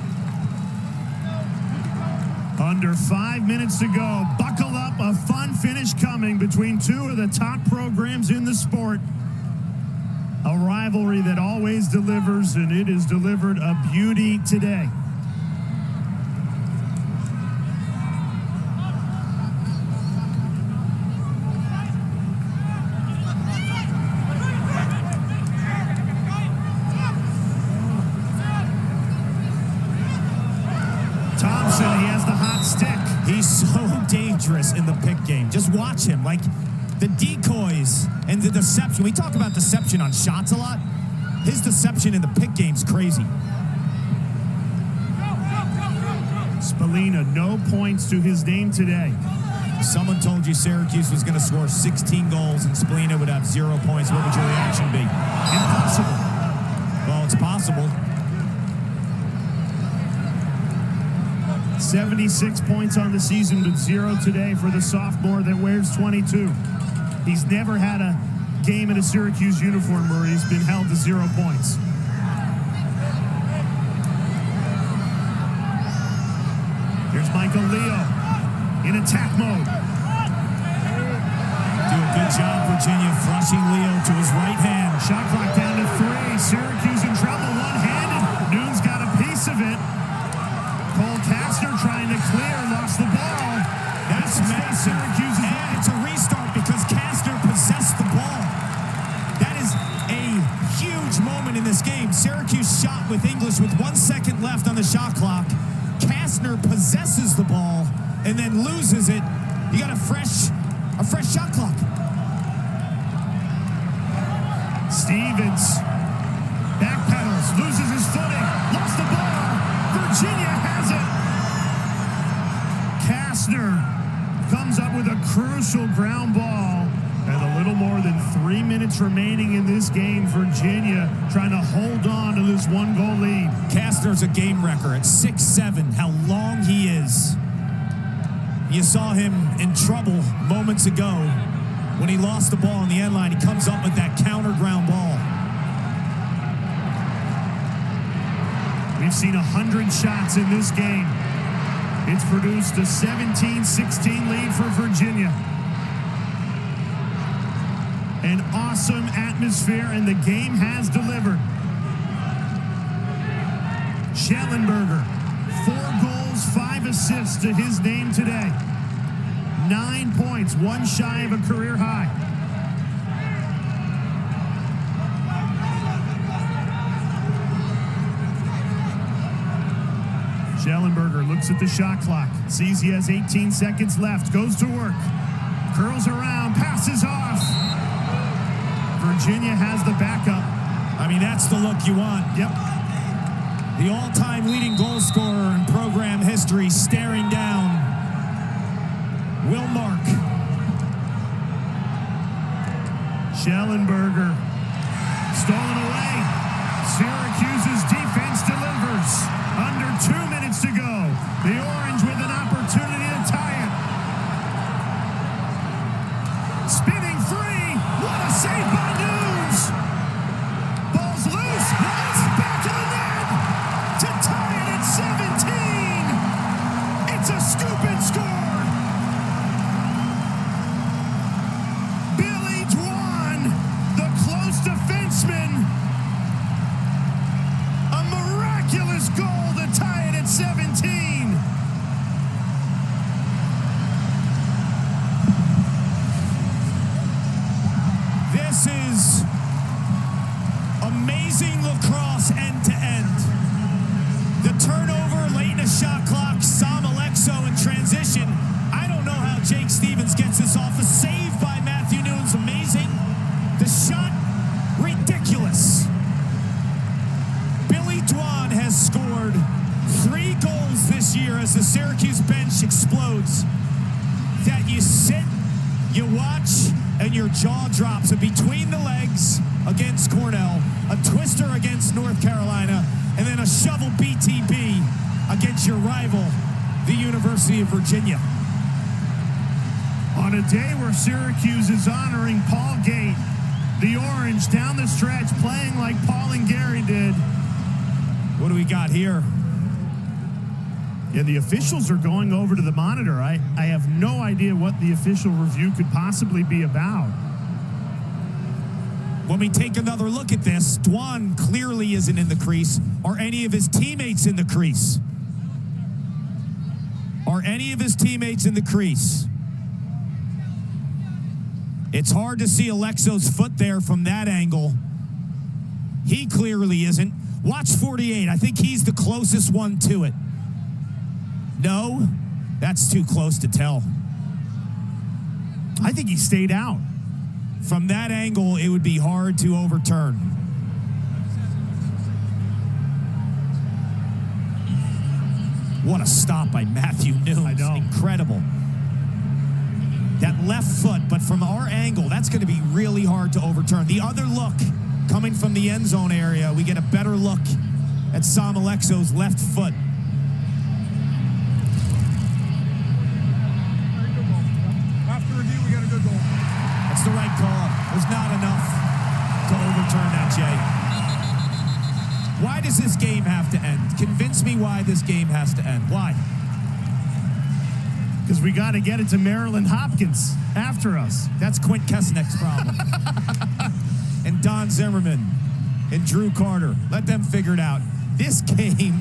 Under 5 minutes to go. Buckle up, a fun finish coming between two of the top programs in the sport. A rivalry that always delivers, and it has delivered a beauty today. Thompson, he has the hot stick. He's so dangerous in the pick game. Just watch him. Like, the decoys and the deception. We talk about deception on shots a lot. His deception in the pick game's crazy. Spallina, no points to his name today. If someone told you Syracuse was going to score 16 goals and Spallina would have 0 points, what would your reaction be? Impossible. Well, it's possible. 76 points on the season, but 0 today for the sophomore that wears 22. He's never had a game in a Syracuse uniform where he's been held to 0 points. Here's Michael Leo in attack mode. Do a good job, Virginia, flushing Leo to his right hand. Shot clock down to 3. Syracuse in trouble, one-handed. Noon's got a piece of it. Cole Kastner trying to clear, lost the ball. That's massive. Syracuse is and it's a restart because Kastner possessed the ball. That is a huge moment in this game. Syracuse shot with English with 1 second left on the shot clock. Kastner possesses the ball and then loses it. You got a fresh shot clock. Stevens backpedals, loses his footing, lost the ball. Virginia has it. Kastner comes up with a crucial ground ball. And a little more than 3 minutes remaining in this game. Virginia trying to hold on to this 1-goal lead. Kastner's a game wrecker at 6'7", how long he is. You saw him in trouble moments ago when he lost the ball on the end line. He comes up with that counter ground ball. We've seen 100 shots in this game. It's produced a 17-16 lead for Virginia. An awesome atmosphere, and the game has delivered. Schellenberger, 4 goals, 5 assists to his name today. 9 points, 1 shy of a career high. Schellenberger looks at the shot clock, sees he has 18 seconds left, goes to work, curls around, passes off. Virginia has the backup. I mean, that's the look you want. Yep. The all-time leading goal scorer in program history staring down. Will Mark Schellenberger stolen away. Syracuse's defense delivers. Under 2 minutes to go. The Orange with an opportunity to tie it. Spinning free. What a save by Nunes. Ball's loose. It's back to the net to tie it at 17. It's a scoop and score. Billy Dwan, the close defenseman. A miraculous goal to tie it at 17. This is amazing lacrosse end to end. The turnover late in the shot clock, Sam Alexo in transition. I don't know how Jake Stevens gets this off. The save by Matthew Nunes, amazing. The shot, ridiculous. Billy Dwan has scored 3 goals this year as the Syracuse bench explodes. That you sit, you watch, and your jaw drops. And between the legs against Cornell, a twister against North Carolina, and then a shovel BTB against your rival, the University of Virginia. On a day where Syracuse is honoring Paul Gate, the Orange down the stretch playing like Paul and Gary did. What do we got here? Yeah, the officials are going over to the monitor. I have no idea what the official review could possibly be about. When we take another look at this, Dwan clearly isn't in the crease. Are any of his teammates in the crease? Are any of his teammates in the crease? It's hard to see Alexo's foot there from that angle. He clearly isn't. Watch 48. I think he's the closest one to it. No, that's too close to tell. I think he stayed out. From that angle, it would be hard to overturn. What a stop by Matthew Nunes. I know. Incredible. That left foot, but from our angle, that's going to be really hard to overturn. The other look, coming from the end zone area, we get a better look at Sam Alexo's left foot. After review, we got a good goal. That's the right call. There's not enough to overturn that, Jay. Why does this game have to end? Convince me why this game has to end. Why? Because we got to get it to Maryland Hopkins after us. That's Quint Kesnick's problem. And Don Zimmerman and Drew Carter. Let them figure it out. This game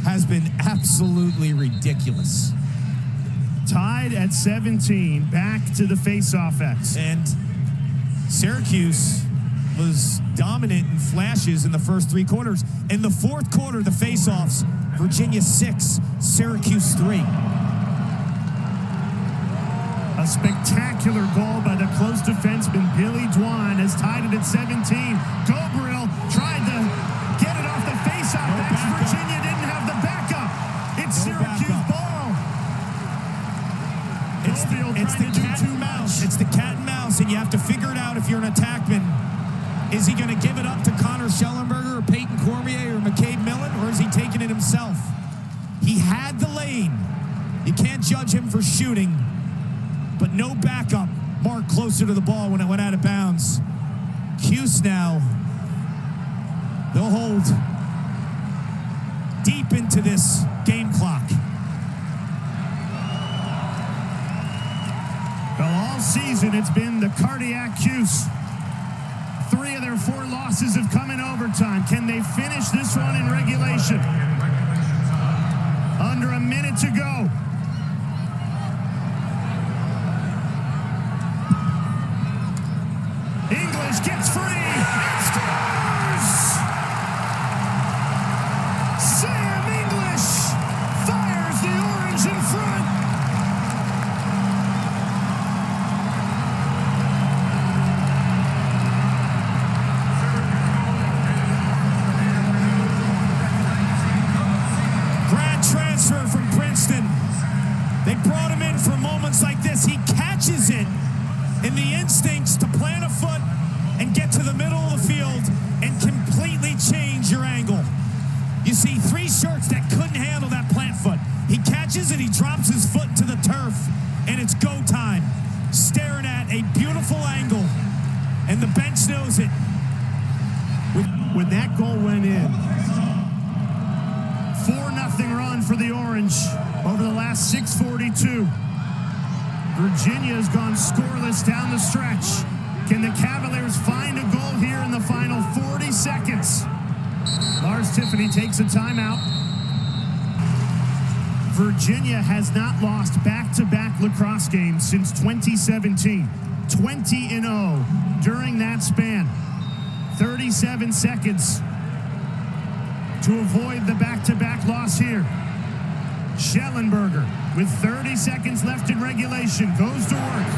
has been absolutely ridiculous. Tied at 17, back to the face-off X. And Syracuse was dominant in flashes in the first 3 quarters. In the 4th quarter, the face-offs, Virginia 6, Syracuse 3. A spectacular goal by the close defenseman, Billy Dwan, has tied it at 17. Gobriel tried to get it off the face-off X. Virginia didn't have the backup. It's Syracuse ball. It's the cat and mouse. It's the cat and mouse, and you have to figure it out if you're an attackman. Is he going to give it up to Connor Schellenberger or Peyton Cormier or McCabe Millen, or is he taking it himself? He had the lane. You can't judge him for shooting, but no backup. Mark closer to the ball when it went out of bounds. Cuse now. They'll hold deep into this game clock. Well, all season it's been the cardiac Cuse. 3 of their 4 losses have come in overtime. Can they finish this one in regulation? Under a minute to go. English gets free and scores! Sam English fires the Orange in front. Grad transfer from Princeton. They brought him in for moments like this. He catches it in the instincts to plan beautiful angle, and the bench knows it. When that goal went in, 4-0 run for the Orange over the last 6:42. Virginia has gone scoreless down the stretch. Can the Cavaliers find a goal here in the final 40 seconds? Lars Tiffany takes a timeout. Virginia has not lost back-to-back lacrosse games since 2017. 20-0 during that span. 37 seconds to avoid the back-to-back loss here. Schellenberger with 30 seconds left in regulation goes to work.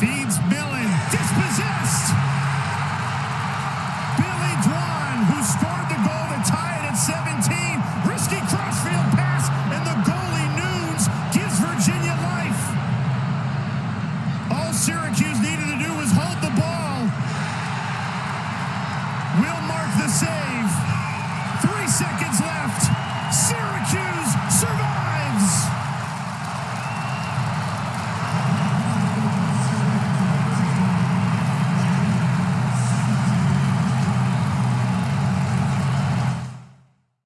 Feeds Millen, dispossessed. Billy Dwan, who scored the goal to tie it at 17. Risky crossfield pass, and the goalie Nunes gives Virginia life. All Syracuse needed to do was hold the ball. Will mark the save. 3 seconds left.